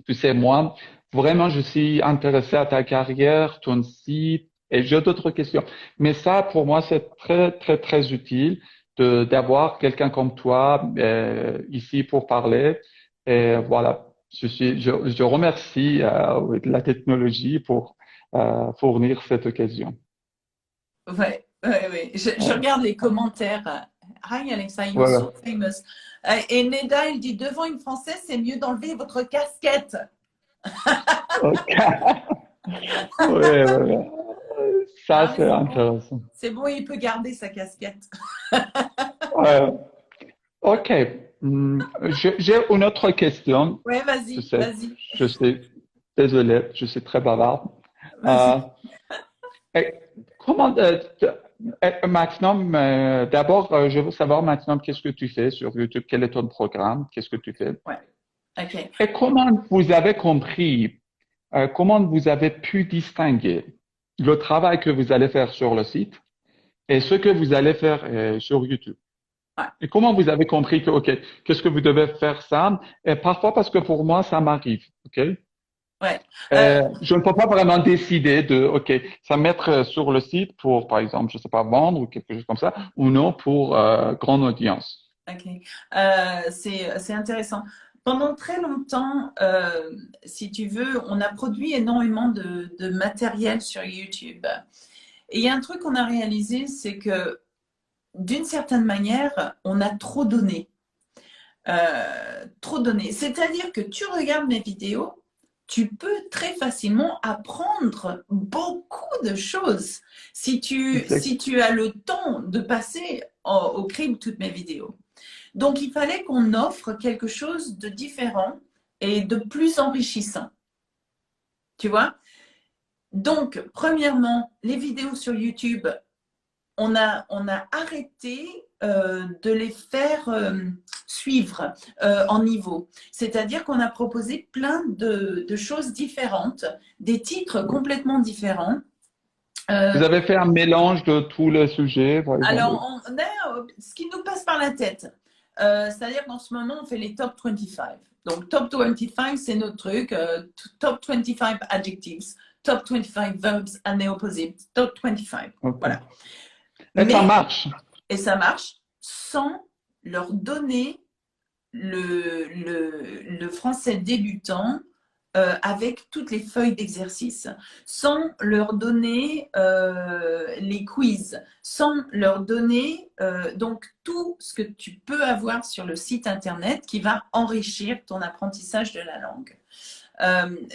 A: tu sais, moi, vraiment, je suis intéressé à ta carrière, ton site, et j'ai d'autres questions. Mais ça, pour moi, c'est très, très, très utile d'avoir quelqu'un comme toi, ici pour parler. Et voilà. Je remercie, oui, la technologie pour, fournir cette occasion.
B: Ouais, ouais, ouais. Je regarde les commentaires Hi Alexa, you're
A: Voilà.
B: so famous. Et Neda, il dit devant une Française, c'est mieux d'enlever votre casquette.
A: Ok. Ouais, ouais. Ça,
B: Ah, mais
A: c'est
B: c'est bon.
A: intéressant.
B: C'est bon, il peut garder sa casquette.
A: Ouais. Ok. J'ai une autre question.
B: Ouais,
A: Je
B: vas-y,
A: sais,
B: vas-y,
A: je sais. Désolé, je suis très bavard. Euh,
B: vas-y.
A: et comment, maintenant, d'abord, je veux savoir maintenant qu'est-ce que tu fais sur YouTube, quel est ton programme, qu'est-ce que tu fais,
B: Ouais, ok.
A: et comment vous avez compris, comment vous avez pu distinguer le travail que vous allez faire sur le site et ce que vous allez faire sur YouTube.
B: Ouais.
A: Et comment vous avez compris que, OK, qu'est-ce que vous devez faire ça? Et parfois, parce que pour moi, ça m'arrive, OK?
B: Ouais. Euh,
A: Je ne peux pas vraiment décider de, OK, ça mettre sur le site pour, par exemple, je sais pas, vendre ou quelque chose comme ça, ou non pour grande audience.
B: ok. C'est intéressant. Pendant très longtemps, si tu veux, on a produit énormément de matériel sur YouTube. Et il y a un truc qu'on a réalisé, c'est que d'une certaine manière, on a trop donné. Trop donné. C'est-à-dire que tu regardes mes vidéos, tu peux très facilement apprendre beaucoup de choses
A: Exact.
B: si tu as le temps de passer au crible toutes mes vidéos. Donc, il fallait qu'on offre quelque chose de différent et de plus enrichissant. Tu vois? Donc, premièrement, les vidéos sur YouTube, on a arrêté de les faire suivre en niveau. C'est-à-dire qu'on a proposé plein de choses différentes, des titres complètement différents.
A: Vous avez fait un mélange de tous les sujets, par exemple.
B: Alors, on a ce qui nous passe par la tête. C'est-à-dire qu'en ce moment, on fait les top 25. Donc, top 25, c'est notre truc. Top 25 adjectives, top 25 verbs and the opposite, top 25.
A: OK.
B: Voilà.
A: Et ça
B: Mais
A: marche.
B: Et ça marche sans leur donner le français débutant avec toutes les feuilles d'exercice, sans leur donner les quiz, sans leur donner donc tout ce que tu peux avoir sur le site internet qui va enrichir ton apprentissage de la langue.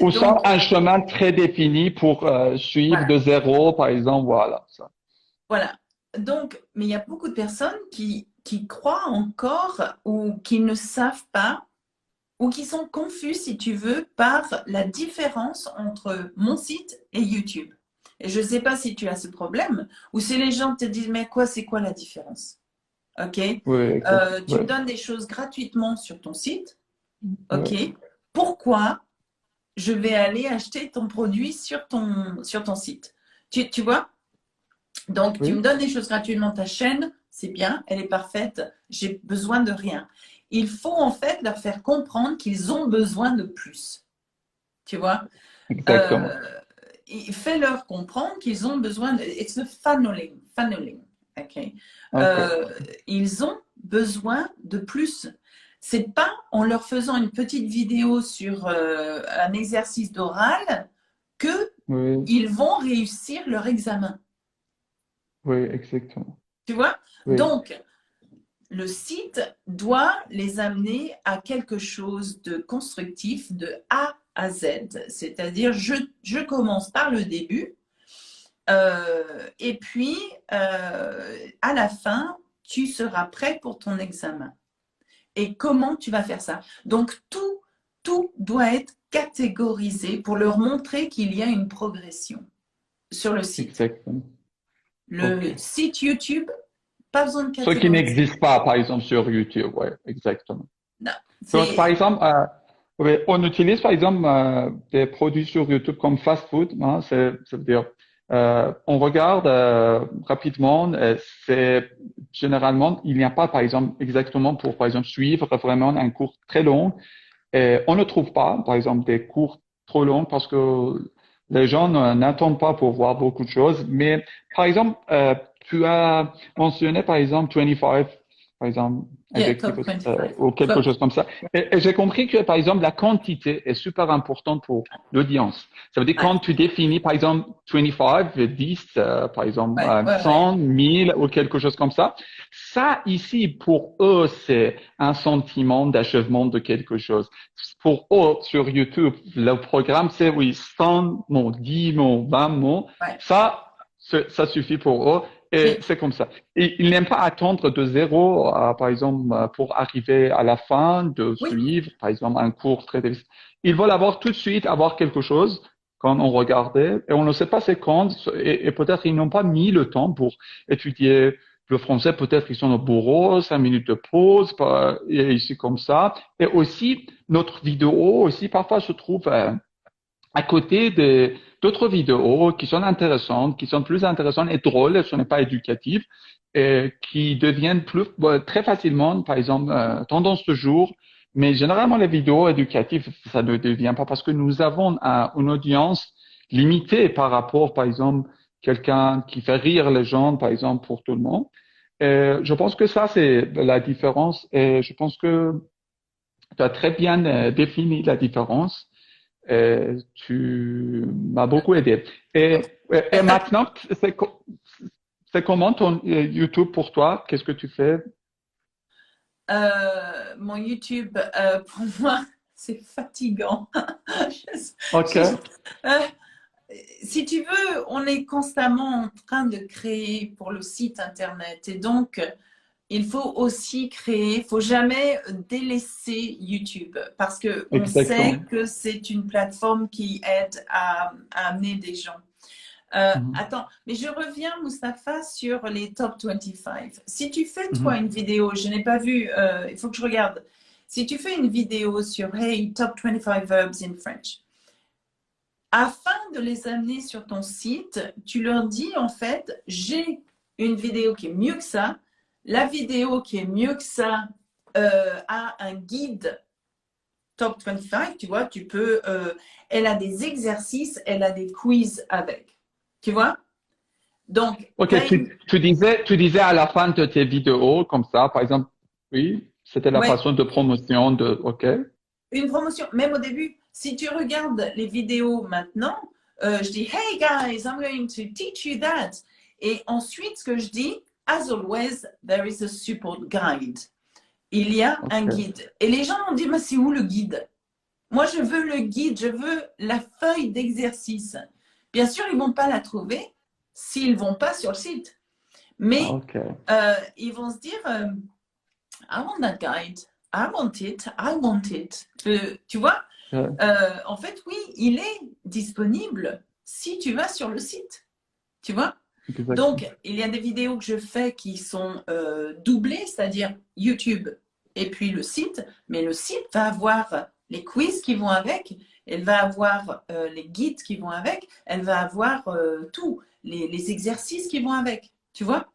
A: Ou
B: Donc,
A: ça, un chemin très défini pour suivre
B: voilà.
A: de zéro, par exemple, voilà. Ça.
B: Voilà. Donc, mais il y a beaucoup de personnes qui croient encore ou qui ne savent pas ou qui sont confus, si tu veux, par la différence entre mon site et YouTube. Et je ne sais pas si tu as ce problème ou si les gens te disent, mais quoi, c'est quoi la différence? OK?
A: Oui, exact.
B: Tu
A: Oui,
B: me donnes des choses gratuitement sur ton site. OK?
A: oui,
B: Pourquoi je vais aller acheter ton produit sur ton site? Tu vois? Donc, tu me
A: oui.
B: donnes des choses gratuitement, ta chaîne, c'est bien, elle est parfaite, j'ai besoin de rien. Il faut en fait leur faire comprendre qu'ils ont besoin de plus. Tu vois?
A: Exactement.
B: Euh, Fais-leur comprendre qu'ils ont besoin de... It's the funneling. Funneling. Okay?
A: OK.
B: Euh, Ils ont besoin de plus. C'est pas en leur faisant une petite vidéo sur un exercice d'oral que
A: Oui,
B: ils vont réussir leur examen.
A: oui, exactement.
B: Tu vois?
A: Oui,
B: Donc, le site doit les amener à quelque chose de constructif de A à Z. C'est-à-dire, je commence par le début et puis à la fin, tu seras prêt pour ton examen. Et comment tu vas faire ça? Donc, tout doit être catégorisé pour leur montrer qu'il y a une progression sur le site.
A: exactement. OK.
B: Le site YouTube, pas besoin de
A: Ce qui
B: catégoriser.
A: n'existe pas, par exemple, sur YouTube. Oui, exactement.
B: Non,
A: Donc, par
B: c'est
A: exemple, oui, on utilise, par exemple, des produits sur YouTube comme fast food. Hein, ça veut dire, on regarde rapidement. C'est généralement, il n'y a pas, par exemple, exactement pour, par exemple, suivre vraiment un cours très long. Et on ne trouve pas, par exemple, des cours trop longs parce que les gens n'attendent pas pour voir beaucoup de choses. Mais, par exemple, tu as mentionné, par exemple, 25 par exemple,
B: Yeah,
A: objectif
B: top 25.
A: ou quelque
B: Top.
A: chose comme ça. Et j'ai compris que, par exemple, la quantité est super importante pour l'audience. Ça veut dire
B: Ouais,
A: quand tu définis, par exemple, 25, 10, par exemple,
B: ouais, ouais, ouais.
A: 100, 1000 ou quelque chose comme ça ici, pour eux, c'est un sentiment d'achèvement de quelque chose. Pour eux, sur YouTube, le programme, c'est, oui, 100 mots, 10 mots, 20 mots.
B: Ouais.
A: Ça suffit pour eux. Et
B: Mais
A: c'est comme ça. Et ils n'aiment pas attendre de zéro, par exemple, pour arriver à la fin, de
B: oui,
A: suivre, par exemple, un cours très difficile. Ils veulent avoir tout de suite, avoir quelque chose quand on regardait, et on ne sait pas c'est quand, et peut-être ils n'ont pas mis le temps pour étudier le français, peut-être ils sont au bureau, 5 minutes de pause, et ici comme ça. Et aussi, notre vidéo aussi parfois se trouve à côté d'autres vidéos qui sont intéressantes, qui sont plus intéressantes et drôles, ce n'est pas éducatif, et qui deviennent très facilement, par exemple, tendance de jour. Mais généralement, les vidéos éducatives, ça ne devient pas parce que nous avons une audience limitée par rapport, par exemple, quelqu'un qui fait rire les gens, par exemple, pour tout le monde. Je pense que ça, c'est la différence et je pense que tu as très bien défini la différence. Tu m'as beaucoup aidé. Et maintenant, c'est comment ton YouTube pour toi? Qu'est-ce que tu fais?
B: mon YouTube, pour moi, c'est fatigant.
A: Ok,
B: Je- euh, si tu veux, on est constamment en train de créer pour le site internet et donc il faut aussi créer, il faut jamais délaisser YouTube parce que on sait
A: exactement.
B: que c'est une plateforme qui aide à amener des gens.
A: Mhm,
B: Attends, mais je reviens, Mustapha, sur les top 25. Si tu fais, toi,
A: mhm.
B: une vidéo, je n'ai pas vu, il faut que je regarde. Si tu fais une vidéo sur Hey, top 25 verbs in French, afin de les amener sur ton site, tu leur dis, en fait, j'ai une vidéo qui est mieux que ça. La vidéo qui est mieux que ça a un guide top 25, tu vois, elle a des exercices, elle a des quiz avec. Tu vois? Donc, tu
A: Ok,
B: as une,
A: tu disais à la fin de tes vidéos, comme ça, par exemple, oui, c'était la
B: ouais,
A: façon de promotion de, ok,
B: une promotion. Même au début, si tu regardes les vidéos maintenant, je dis Hey guys, I'm going to teach you that. Et ensuite, ce que je dis, as always, there is a support guide. Il y a un
A: ok,
B: guide. Et les gens ont dit, mais c'est où le guide? Moi, je veux le guide, je veux la feuille d'exercice. Bien sûr, ils ne vont pas la trouver s'ils ne vont pas sur le site. Mais
A: ok,
B: ils vont se dire, I want that guide. I want it. I want it. Tu vois, en fait, oui, il est disponible si tu vas sur le site. Tu vois?
A: exactement.
B: Donc, il y a des vidéos que je fais qui sont doublées, c'est-à-dire YouTube et puis le site. Mais le site va avoir les quiz qui vont avec, elle va avoir les guides qui vont avec, elle va avoir tout, les exercices qui vont avec. Tu vois?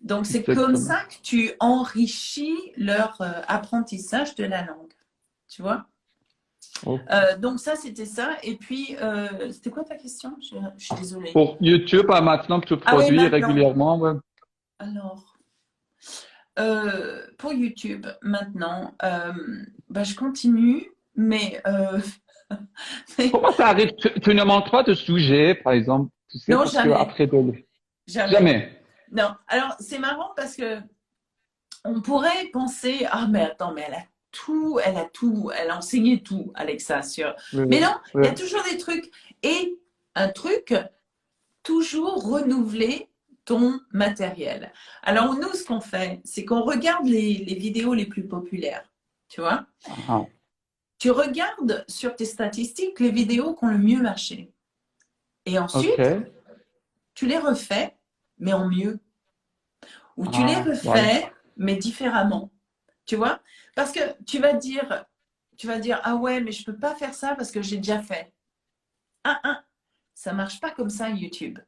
B: Donc, c'est comme
A: Exactement.
B: ça que tu enrichis leur apprentissage de la langue. Tu vois?
A: Ok.
B: Donc, ça, c'était ça. Et puis, c'était quoi ta question? Je suis désolée.
A: Pour YouTube, maintenant que tu
B: Ah oui,
A: produis
B: maintenant.
A: régulièrement, ouais.
B: Alors, pour YouTube, maintenant, bah, je continue, mais, mais
A: Comment ça arrive? Tu ne manques pas de sujets, par exemple, tu sais,
B: non,
A: parce que
B: jamais,
A: après de...
B: jamais.
A: Jamais.
B: Non, alors c'est marrant parce que on pourrait penser, ah mais attends, mais elle a tout, elle a enseigné tout, Alexa, sur.
A: Oui,
B: Mais
A: oui,
B: non, il
A: oui.
B: y a toujours des trucs. Et un truc, toujours renouveler ton matériel. Alors nous, ce qu'on fait, c'est qu'on regarde les vidéos les plus populaires, tu vois.
A: Ah,
B: Tu regardes sur tes statistiques les vidéos qui ont le mieux marché. Et
A: ok.
B: ensuite, tu les refais, mais en mieux. Ou tu les
A: Ah, voilà.
B: refais, mais différemment. Tu vois? Parce que tu vas dire, ah ouais, mais je ne peux pas faire ça parce que j'ai déjà fait. Ça ne marche pas comme ça, YouTube.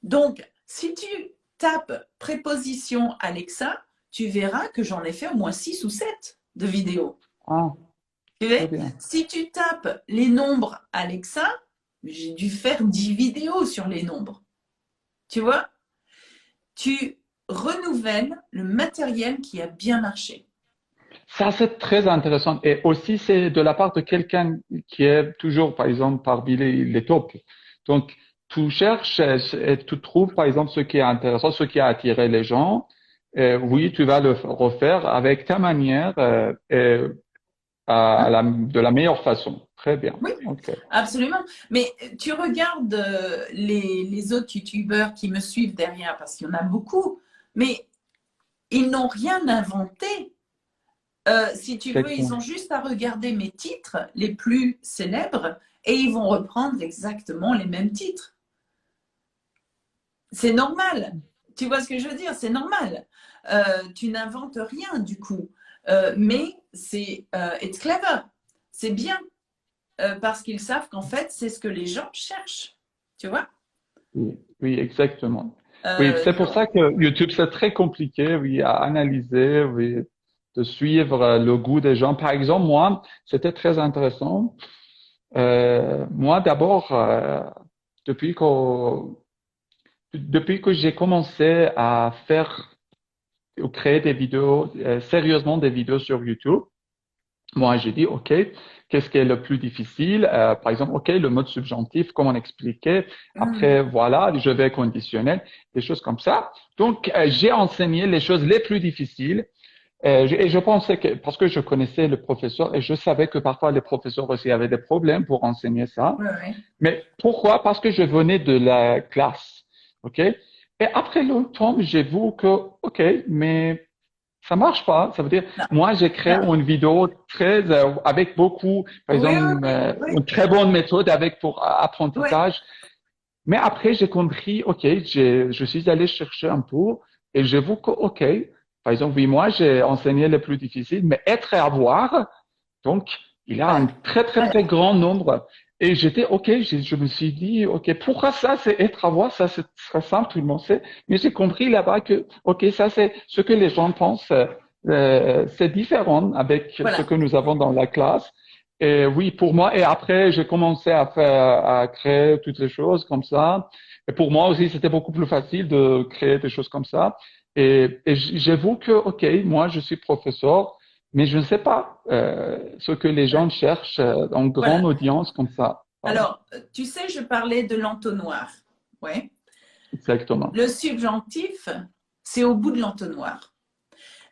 B: Donc, si tu tapes préposition Alexa, tu verras que j'en ai fait au moins 6 ou 7 de vidéos.
A: Ah,
B: Tu
A: très
B: vois?
A: bien.
B: Si tu tapes les nombres Alexa, j'ai dû faire 10 vidéos sur les nombres. Tu vois? Tu renouvelle le matériel qui a bien marché.
A: Ça, c'est très intéressant. Et aussi, c'est de la part de quelqu'un qui est toujours, par exemple, parmi les tops. Donc, tu cherches et tu trouves, par exemple, ce qui est intéressant, ce qui a attiré les gens. Et oui, tu vas le refaire avec ta manière et
B: Hein?
A: de la meilleure façon. Très bien.
B: Oui,
A: OK.
B: absolument. Mais tu regardes les autres youtubeurs qui me suivent derrière, parce qu'il y en a beaucoup, mais ils n'ont rien inventé. Si tu veux, ils
A: Exactement.
B: ont juste à regarder mes titres les plus célèbres et ils vont reprendre exactement les mêmes titres. C'est normal. Tu vois ce que je veux dire? C'est normal. Tu n'inventes rien du coup. Mais c'est it's clever. C'est bien parce qu'ils savent qu'en fait, c'est ce que les gens cherchent. Tu vois?
A: Oui, oui, exactement. Oui, c'est pour
B: Donc,
A: ça que YouTube, c'est très compliqué, oui, à analyser, oui, de suivre le goût des gens. Par exemple, moi, c'était très intéressant. Moi, d'abord, depuis que, depuis que j'ai commencé à faire ou créer des vidéos, sérieusement des vidéos sur YouTube, moi, j'ai dit, OK, qu'est-ce qui est le plus difficile? Par exemple, OK, le mode subjonctif, comment expliquer? Après, voilà, je vais conditionnel, des choses comme ça. Donc, j'ai enseigné les choses les plus difficiles. Et je pensais que, parce que je connaissais le professeur et je savais que parfois les professeurs aussi avaient des problèmes pour enseigner ça.
B: ouais, ouais.
A: Mais pourquoi? Parce que je venais de la classe. OK? Et après longtemps, j'ai vu que, OK, mais ça marche pas. Ça veut dire,
B: Non,
A: moi, j'ai créé
B: non.
A: une vidéo très, avec beaucoup, par
B: Oui,
A: exemple,
B: oui, oui,
A: une très bonne méthode avec pour
B: oui.
A: apprentissage. Mais après, j'ai compris, OK, je suis allé chercher un peu et je vu que, OK, par exemple, oui, moi, j'ai enseigné le plus difficile, mais être et avoir, donc, il y a un
B: Ouais,
A: très, très,
B: ouais.
A: très grand nombre. Et j'étais, OK, je me suis dit, OK, pourquoi ça, c'est être à voir, ça, c'est très simple, tout le monde sait. Mais j'ai compris là-bas que, OK, ça, c'est ce que les gens pensent, c'est différent avec ce
B: Voilà.
A: que nous avons dans la classe. Et oui, pour moi, et après, j'ai commencé à faire, à créer toutes les choses comme ça. Et pour moi aussi, c'était beaucoup plus facile de créer des choses comme ça. Et j'avoue que, OK, moi, je suis professeur. Mais je ne sais pas ce que les gens cherchent en grande
B: Voilà.
A: audience comme ça. Voilà,
B: Alors, tu sais, je parlais de l'entonnoir. Ouais.
A: exactement,
B: Le subjonctif, c'est au bout de l'entonnoir.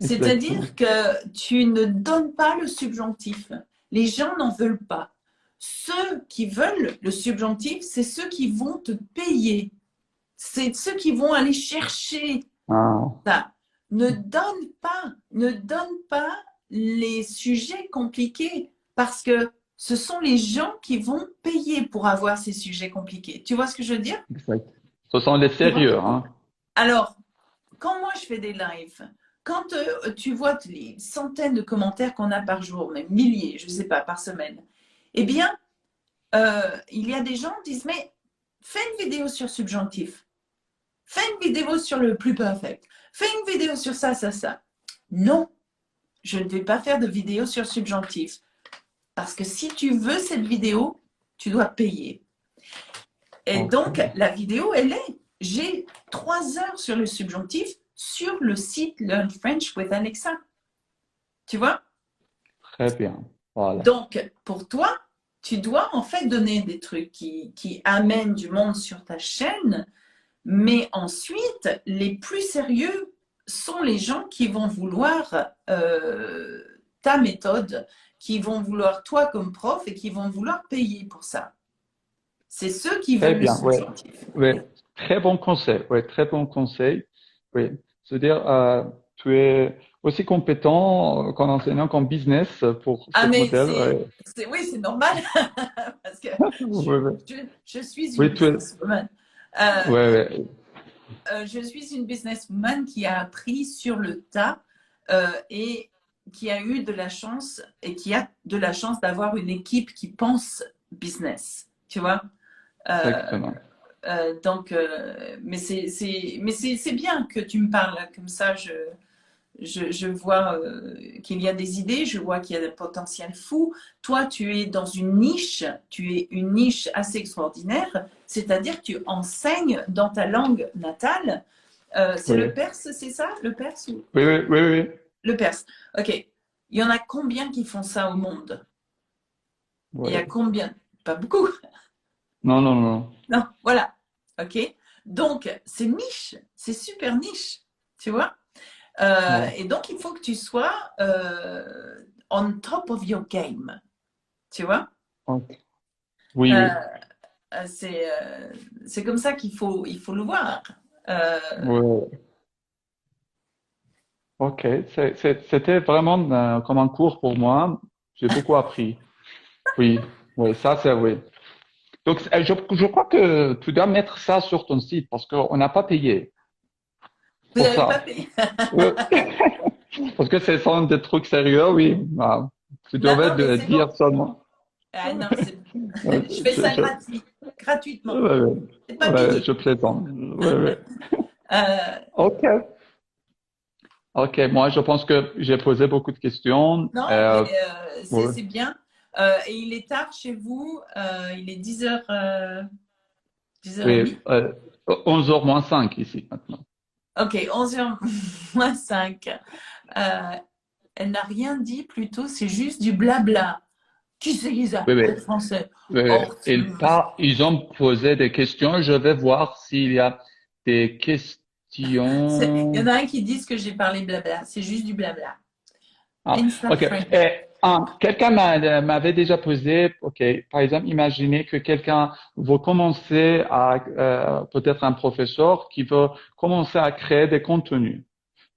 A: exactement.
B: C'est-à-dire que tu ne donnes pas le subjonctif. Les gens n'en veulent pas. Ceux qui veulent le subjonctif, c'est ceux qui vont te payer. C'est ceux qui vont aller chercher
A: Ah,
B: ça. Ne donne pas les sujets compliqués parce que ce sont les gens qui vont payer pour avoir ces sujets compliqués. Tu vois ce que je veux dire?
A: exact. Ce sont les
B: Tu vois?
A: sérieux, hein.
B: Alors, quand moi je fais des lives, quand tu vois les centaines de commentaires qu'on a par jour, même milliers, je ne sais pas, par semaine, eh bien, il y a des gens qui disent, mais fais une vidéo sur subjonctif, fais une vidéo sur le plus perfect, fais une vidéo sur ça, ça, ça. Non, je ne vais pas faire de vidéo sur subjonctif. Parce que si tu veux cette vidéo, tu dois payer. Et donc,
A: Ok,
B: la vidéo, elle est. J'ai 3 heures sur le subjonctif sur le site Learn French with Alexa. Tu vois?
A: très bien. Voilà.
B: Donc, pour toi, tu dois en fait donner des trucs qui amènent du monde sur ta chaîne. Mais ensuite, les plus sérieux sont les gens qui vont vouloir ta méthode, qui vont vouloir toi comme prof et qui vont vouloir payer pour ça. C'est ceux qui
A: Très
B: veulent le
A: bien, ouais.
B: subjonctif.
A: Ouais. Très bon conseil, ouais, très bon conseil. Oui. C'est-à-dire, tu es aussi compétent qu'en enseignant qu'en business pour
B: Ah,
A: ce
B: mais
A: modèle. Ouais.
B: oui, c'est normal parce que je,
A: Ouais, ouais.
B: je suis une
A: Oui, tu es,
B: businesswoman. Euh,
A: ouais, ouais.
B: je suis une businesswoman qui a appris sur le tas et qui a eu de la chance et qui a de la chance d'avoir une équipe qui pense business, tu vois. Euh,
A: Exactement.
B: mais c'est bien que tu me parles comme ça. Je vois qu'il y a des idées, je vois qu'il y a des potentiels fous. Toi, tu es dans une niche, tu es une niche assez extraordinaire, c'est-à-dire que tu enseignes dans ta langue natale C'est le
A: Oui,
B: perse, c'est ça? Le perse ou...
A: oui, oui, oui, oui.
B: Le perse. OK. Il y en a combien qui font ça au monde? Il y a
A: Oui.
B: combien? Pas beaucoup.
A: Non, non, non.
B: Non, voilà. OK. Donc, c'est niche. C'est super niche. Tu vois?
A: Ouais.
B: Et donc, il faut que tu sois on top of your game. Tu vois?
A: Ok. Oui,
B: Euh,
A: oui.
B: c'est comme ça il faut le voir. Euh,
A: Ouais. Ok. C'était vraiment comme un cours pour moi. J'ai beaucoup appris. Oui, oui, ça c'est oui. Donc, je crois que tu dois mettre ça sur ton site parce qu'on n'a pas payé
B: vous
A: pour
B: n'avez pas
A: ça.
B: payé?
A: Ouais. Parce que ce sont des trucs sérieux, oui. Ah, tu
B: Non,
A: devais
B: non, mais c'est bon.
A: dire seulement.
B: Ah non, c'est...
A: Ouais,
B: je fais ça gratuitement.
A: ouais, ouais,
B: C'est pas
A: ouais,
B: payé.
A: je plaisante. Ouais, ouais.
B: Euh,
A: Ok. Ok, moi je pense que j'ai posé beaucoup de questions.
B: non, mais
A: Ouais.
B: c'est bien. Et il est tard chez vous. Il est 10h, 10h30.
A: Oui, 11h moins 5 ici maintenant.
B: Ok, 11h moins 5. Elle n'a rien dit plutôt, c'est juste du blabla. Qui c'est qui ça?
A: Oui, oui.
B: En français.
A: Oui.
B: Oh,
A: Ils ont posé des questions. Je vais voir s'il y a des
B: il y en
A: questions.
B: a un qui dit que j'ai parlé blabla. C'est juste du blabla.
A: Ah,
B: Insta
A: ok.
B: friend.
A: Quelqu'un m'avait déjà posé, ok, par exemple, imaginez que quelqu'un veut commencer à, peut-être un professeur qui veut commencer à créer des contenus.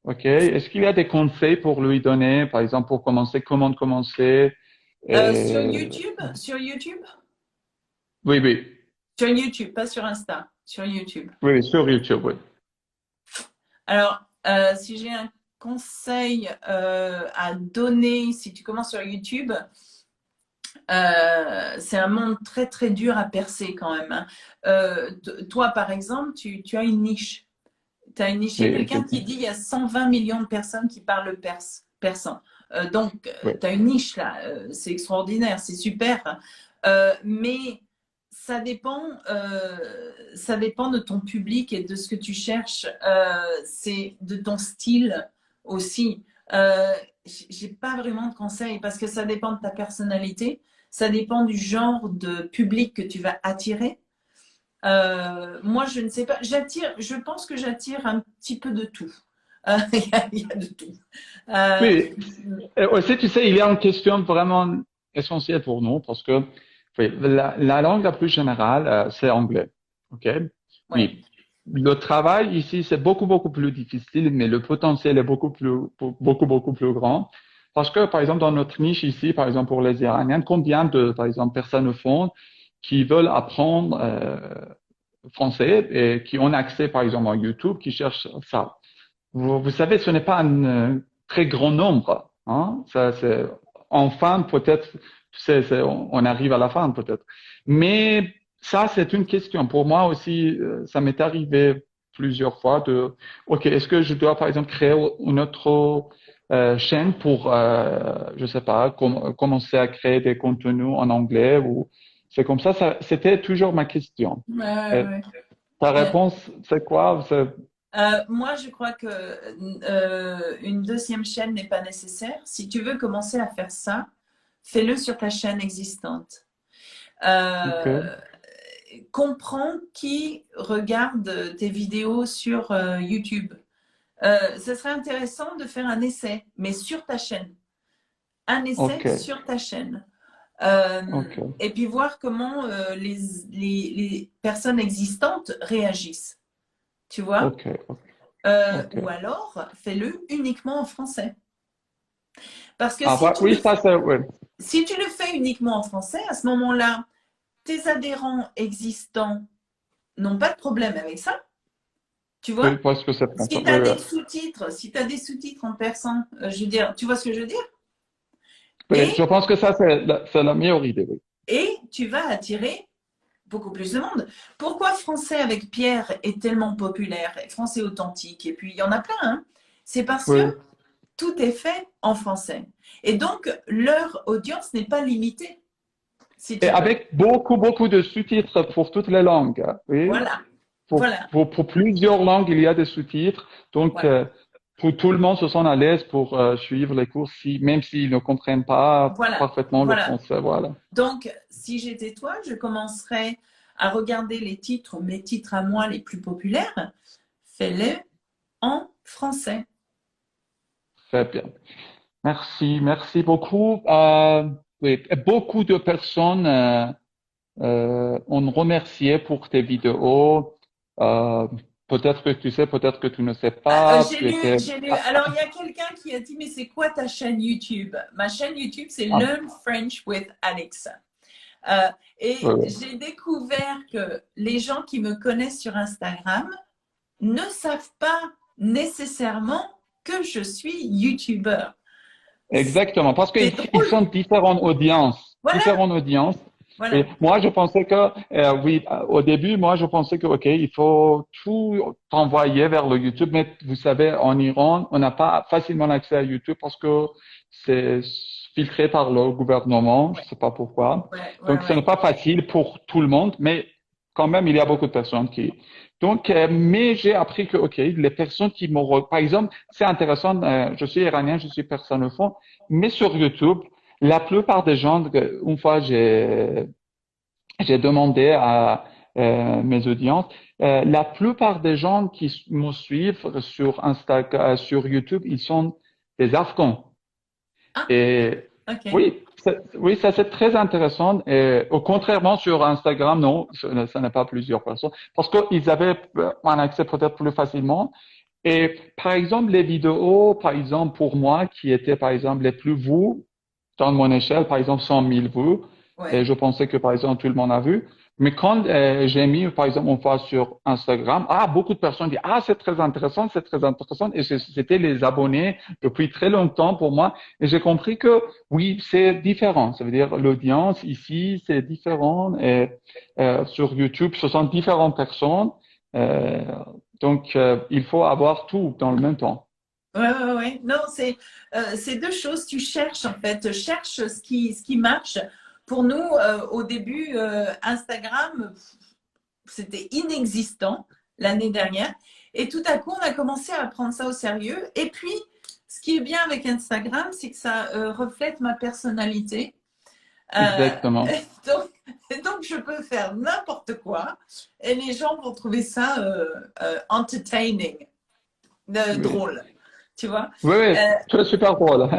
A: Ok. Est-ce qu'il y a des conseils pour lui donner, par exemple, pour commencer, comment commencer?
B: Sur
A: Et...
B: YouTube, sur YouTube,
A: Oui, oui,
B: sur YouTube, pas sur Insta, sur YouTube.
A: oui, sur YouTube, oui.
B: Alors, si j'ai un conseil à donner, si tu commences sur YouTube, c'est un monde très très dur à percer quand même, hein. Toi, par exemple, tu as une niche. Tu as une niche. Il
A: Oui,
B: y a quelqu'un qui
A: exactement.
B: dit il y a 120 millions de personnes qui parlent persan. Donc,
A: Oui.
B: tu as une niche là. C'est extraordinaire, c'est super. Mais ça dépend de ton public et de ce que tu cherches. C'est de ton style aussi. J'ai pas vraiment de conseils parce que ça dépend de ta personnalité. Ça dépend du genre de public que tu vas attirer. Moi, je ne sais pas. Je pense que j'attire un petit peu de tout. Il y a de tout. Euh,
A: Oui. Et aussi, tu sais, il y a une question vraiment essentielle pour nous parce que oui, la langue la plus générale, c'est anglais. OK?
B: ouais.
A: Oui. Le travail ici, c'est beaucoup, beaucoup plus difficile, mais le potentiel est beaucoup, beaucoup plus grand. Parce que, par exemple, dans notre niche ici, par exemple, pour les Iraniens, combien de, par exemple, personnes font qui veulent apprendre français et qui ont accès, par exemple, à YouTube, qui cherchent ça. Vous savez, ce n'est pas un très grand nombre. Hein? Ça, c'est, enfin, peut-être, on arrive à la fin, peut-être. Mais ça, c'est une question. Pour moi aussi, ça m'est arrivé plusieurs fois de, OK, est-ce que je dois, par exemple, créer une autre chaîne pour, je sais pas, commencer à créer des contenus en anglais ou c'est comme ça, c'était toujours ma question. Et
B: Ouais.
A: ta
B: Ouais.
A: réponse, c'est quoi?
B: Moi, je crois que une deuxième chaîne n'est pas nécessaire. Si tu veux commencer à faire ça, fais-le sur ta chaîne existante.
A: OK.
B: Comprends qui regarde tes vidéos sur YouTube. Ce serait intéressant de faire un essai, mais sur ta chaîne. Un essai
A: Ok,
B: sur ta chaîne. Euh,
A: ok,
B: et puis voir comment les personnes existantes réagissent. Tu vois?
A: ok, ok, ok.
B: Ou alors, fais-le uniquement en français. Parce que
A: Ah, oui, ça c'est, oui.
B: si tu le fais uniquement en français, à ce moment-là, tes adhérents existants n'ont pas de problème avec ça. Tu
A: Oui,
B: vois?
A: parce que c'est français.
B: Si tu
A: Oui,
B: as
A: oui.
B: des sous-titres, si tu as des sous-titres en persan, je veux dire, tu vois ce que je veux dire?
A: Oui, je
B: Et,
A: pense que ça c'est la meilleure idée, oui.
B: et tu vas attirer beaucoup plus de monde. Pourquoi Français avec Pierre est tellement populaire, et Français authentique, et puis il y en a plein, hein. C'est parce que
A: Oui.
B: tout est fait en français. Et donc, leur audience n'est pas limitée, si
A: Et
B: tu veux.
A: avec beaucoup, beaucoup de sous-titres pour toutes les langues. Hein. Oui,
B: Voilà. voilà,
A: pour plusieurs langues, il y a des sous-titres. Donc,
B: voilà,
A: pour tout le monde se sent à l'aise pour suivre les cours, même s'ils ne comprennent pas
B: voilà,
A: parfaitement le
B: voilà.
A: français. Voilà.
B: Donc, si j'étais toi, je commencerais à regarder les titres, mes titres à moi les plus populaires. Fais-les en français.
A: Très bien. Merci beaucoup. Oui, beaucoup de personnes ont remercié pour tes vidéos. Euh, peut-être que tu sais, peut-être que tu ne sais pas.
B: J'ai
A: Tu
B: lu,
A: étais
B: j'ai lu. Alors, il y a quelqu'un qui a dit, mais c'est quoi ta chaîne YouTube? Ma chaîne YouTube, c'est
A: ah,
B: Learn French with Alexa. Euh, et
A: ouais.
B: j'ai découvert que les gens qui me connaissent sur Instagram ne savent pas nécessairement que je suis YouTuber.
A: Exactement, parce
B: C'est
A: qu'ils
B: drôle.
A: sont différentes audiences,
B: Voilà,
A: différentes audiences. Et
B: voilà.
A: moi, je pensais que, oui, au début, moi, je pensais que, OK, il faut tout envoyer vers le YouTube, mais vous savez, en Iran, on n'a pas facilement accès à YouTube parce que c'est filtré par le gouvernement, je
B: Ouais,
A: sais pas pourquoi.
B: ouais, ouais,
A: Donc, ce n'est
B: ouais.
A: pas facile pour tout le monde, mais quand même, il y a beaucoup de personnes qui. Donc, mais j'ai appris que, OK, les personnes qui m'ont, par exemple, c'est intéressant, je suis iranien, je suis persanophone, mais sur YouTube, la plupart des gens, une fois j'ai demandé à mes audiences, la plupart des gens qui me suivent sur Instagram, sur YouTube, ils sont des Afghans.
B: Ah,
A: Et
B: ok.
A: oui, oui, ça c'est très intéressant. Et au contrairement sur Instagram, non, ça n'est pas plusieurs personnes, parce qu'ils avaient un accès peut-être plus facilement. Et par exemple, les vidéos, par exemple pour moi, qui étaient par exemple les plus vues dans mon échelle, par exemple 100 000 vues, et
B: Ouais.
A: je pensais que par exemple tout le monde a vu. Mais quand j'ai mis par exemple une fois sur Instagram, beaucoup de personnes disent c'est très intéressant, et c'était les abonnés depuis très longtemps pour moi, et j'ai compris que oui, c'est différent. Ça veut dire l'audience ici c'est différent, et sur YouTube ce sont différentes personnes. Euh, donc, il faut avoir tout dans le même temps.
B: Ouais, ouais, ouais. Non, c'est deux choses. Tu cherches, en fait. Cherche ce qui marche. Pour nous, au début, Instagram, c'était inexistant l'année dernière. Et tout à coup, on a commencé à prendre ça au sérieux. Et puis, ce qui est bien avec Instagram, c'est que ça reflète ma personnalité. Euh,
A: Exactement.
B: donc, je peux faire n'importe quoi et les gens vont trouver ça entertaining,
A: Oui,
B: drôle, tu vois.
A: oui, oui,
B: Euh,
A: tu es super drôle.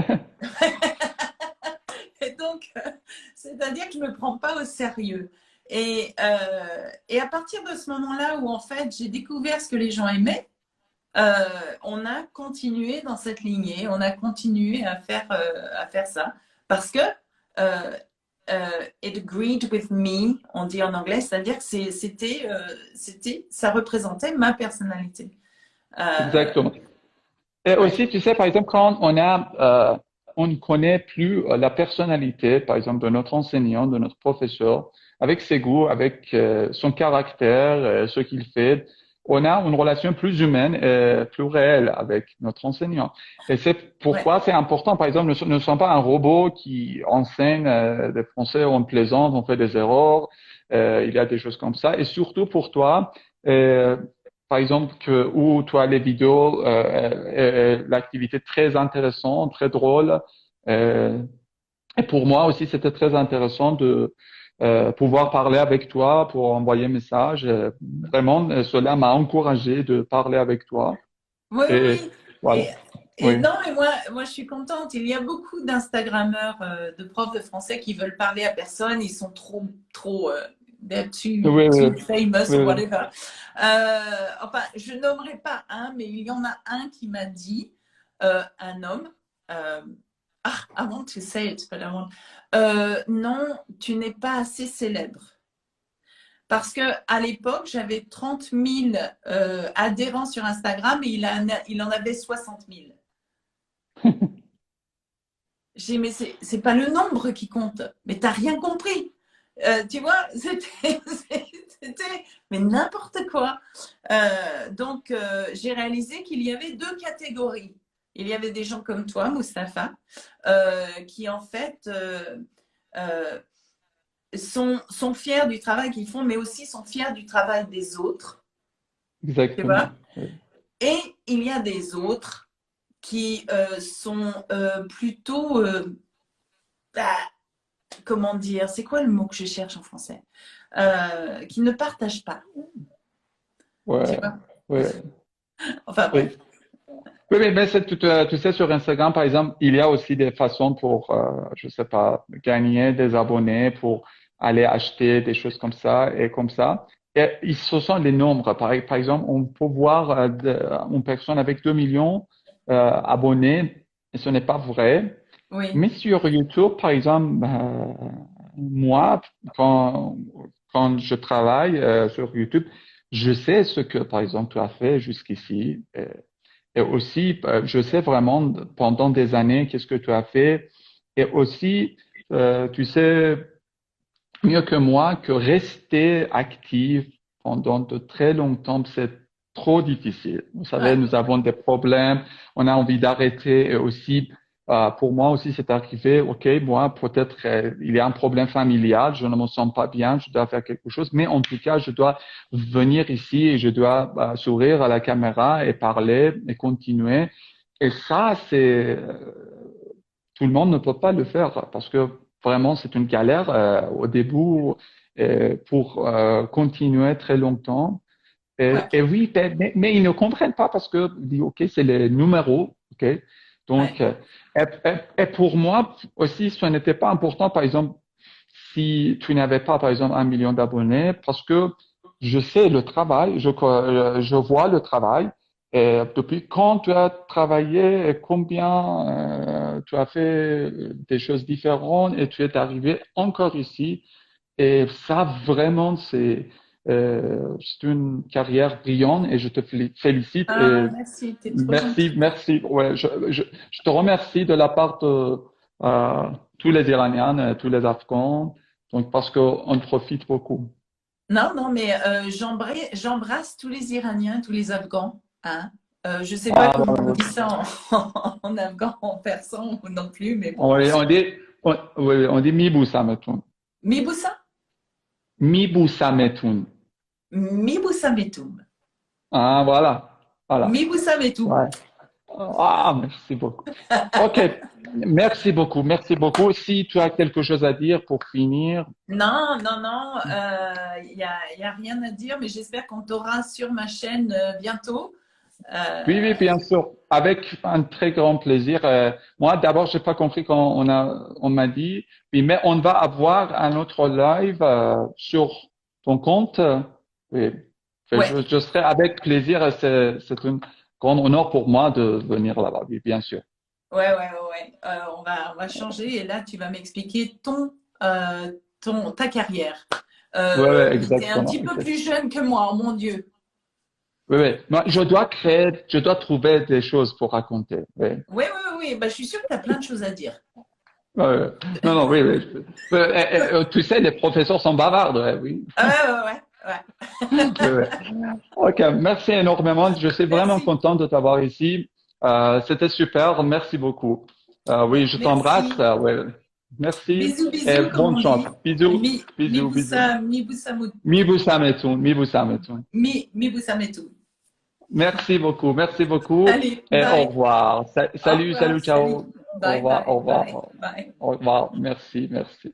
B: et donc, c'est-à-dire que je ne me prends pas au sérieux. Et à partir de ce moment-là où en fait j'ai découvert ce que les gens aimaient, on a continué dans cette lignée, on a continué à faire ça parce que euh, it agreed with me, on dit en anglais, c'est-à-dire que ça représentait ma personnalité. Euh,
A: Exactement. Et
B: ouais,
A: aussi, tu sais, par exemple, quand on ne connaît plus la personnalité, par exemple, de notre enseignant, de notre professeur, avec ses goûts, avec son caractère, ce qu'il fait, on a une relation plus humaine et plus réelle avec notre enseignant. Et c'est
B: ouais,
A: pourquoi c'est important. Par exemple, nous ne sommes pas un robot qui enseigne des français, on plaisante, on fait des erreurs, il y a des choses comme ça. Et surtout pour toi, euh, par exemple, où tu as les vidéos, l'activité très intéressante, très drôle. Euh, et pour moi aussi, c'était très intéressant de pouvoir parler avec toi, pour envoyer un message. Vraiment, cela m'a encouragé de parler avec toi.
B: oui,
A: Et
B: oui.
A: voilà.
B: Et
A: Oui.
B: non, mais moi, je suis contente. Il y a beaucoup d'Instagrammeurs, de profs de français qui veulent parler à personne. Ils sont trop, they're
A: Oui, oui,
B: too famous
A: oui,
B: or
A: oui.
B: whatever. Enfin, je nommerai pas un, mais il y en a un qui m'a dit, un homme, euh, I want to say it, but I want. Non, tu n'es pas assez célèbre. Parce que à l'époque, j'avais 30 000 adhérents sur Instagram et il en avait 60 000. J'ai dit, mais c'est pas le nombre qui compte. Mais t'as rien compris. Tu vois, c'était mais n'importe quoi. Donc, j'ai réalisé qu'il y avait deux catégories. Il y avait des gens comme toi, Mustapha, qui en fait euh, sont fiers du travail qu'ils font, mais aussi sont fiers du travail des autres. tu vois.
A: exactement. Oui.
B: Et il y a des autres qui sont plutôt, ah, comment dire, c'est quoi le mot que je cherche en français? Qui ne partagent pas, tu
A: Ouais,
B: vois.
A: ouais,
B: Enfin
A: oui.
B: bref.
A: Oui, mais tu sais, sur Instagram, par exemple, il y a aussi des façons pour, je sais pas, gagner des abonnés, pour aller acheter des choses comme ça et comme ça. Et ce sont les nombres. Par exemple, on peut voir une personne avec 2 millions abonnés, et ce n'est pas vrai.
B: Oui,
A: Mais sur YouTube, par exemple, moi, quand, quand je travaille sur YouTube, je sais ce que, par exemple, tu as fait jusqu'ici. Et aussi, je sais vraiment pendant des années qu'est-ce que tu as fait. Et aussi, tu sais mieux que moi que rester actif pendant de très longtemps, c'est trop difficile. Vous savez,
B: ouais,
A: nous avons des problèmes, on a envie d'arrêter. Et aussi, pour moi aussi, c'est arrivé, OK, moi, peut-être il y a un problème familial, je ne me sens pas bien, je dois faire quelque chose, mais en tout cas, je dois venir ici et je dois sourire à la caméra et parler et continuer. Et ça, tout le monde ne peut pas le faire parce que vraiment, c'est une galère au début pour continuer très longtemps.
B: ouais,
A: Et oui, mais ils ne comprennent pas parce que ils disent, OK, c'est les numéros. OK. Donc,
B: ouais.
A: et pour moi aussi, ce n'était pas important, par exemple, si tu n'avais pas, par exemple, 1 million d'abonnés, parce que je sais le travail, je vois le travail. Et depuis quand tu as travaillé et combien tu as fait des choses différentes et tu es arrivé encore ici. Et ça, vraiment, c'est une carrière brillante et je te félicite et
B: Ah, merci, t'es trop
A: merci,
B: gentil.
A: merci. Ouais, je te remercie de la part de tous les Iraniens, tous les Afghans, donc parce qu'on profite beaucoup.
B: Non, non, mais j'embrasse tous les Iraniens, tous les Afghans. Hein. Je ne sais pas
A: Ah,
B: comment on
A: ouais,
B: dit ça en afghan, en persan non plus, mais bon.
A: on dit, on dit Mibu Sametun.
B: Miboussa?
A: Mibu Sametun.
B: Miboussa Metoum.
A: Ah, voilà, voilà.
B: Miboussa Metoum.
A: Ouais. Ah, merci beaucoup. OK. Merci beaucoup. Merci beaucoup. Si tu as quelque chose à dire pour finir.
B: Non, non, non, y a rien à dire, mais j'espère qu'on t'aura sur ma chaîne bientôt.
A: Oui,
B: Euh,
A: oui, bien sûr. Avec un très grand plaisir. Moi, d'abord, j'ai pas compris quand on m'a dit, oui, mais on va avoir un autre live sur ton compte. Oui.
B: ouais,
A: Je serai avec plaisir. C'est un grand honneur pour moi de venir là-bas. Oui, bien sûr.
B: ouais. On va changer et là, tu vas m'expliquer ta carrière.
A: Oui, oui,
B: Tu es un
A: exactement.
B: petit peu plus jeune que moi, oh mon Dieu.
A: Oui, oui. Moi, je dois trouver des choses pour raconter. Oui.
B: Oui. Bah, je suis sûre que tu as plein de choses à dire.
A: Ouais. Non, non, oui, oui. Tu sais, les professeurs sont bavards, ouais, oui.
B: Ouais.
A: Oui, oui. Ok, merci énormément. Je suis vraiment
B: Merci.
A: content de t'avoir ici. C'était super. Merci beaucoup. Oui, je t'embrasse.
B: Merci.
A: Oui. Merci
B: Bisous,
A: et
B: bisous, comme
A: bonne
B: on
A: chance.
B: dit.
A: Bisous, bisous, bisous.
B: Mi boussa
A: Mi vous sametun, mi vous sametun.
B: mi boussa tout.
A: Merci beaucoup, merci beaucoup
B: Allez,
A: et au
B: bye.
A: revoir.
B: Au
A: Salut,
B: revoir,
A: salut,
B: salut.
A: ciao. Au
B: Bye,
A: revoir, au
B: bye,
A: revoir,
B: bye, bye.
A: au revoir. Merci, merci.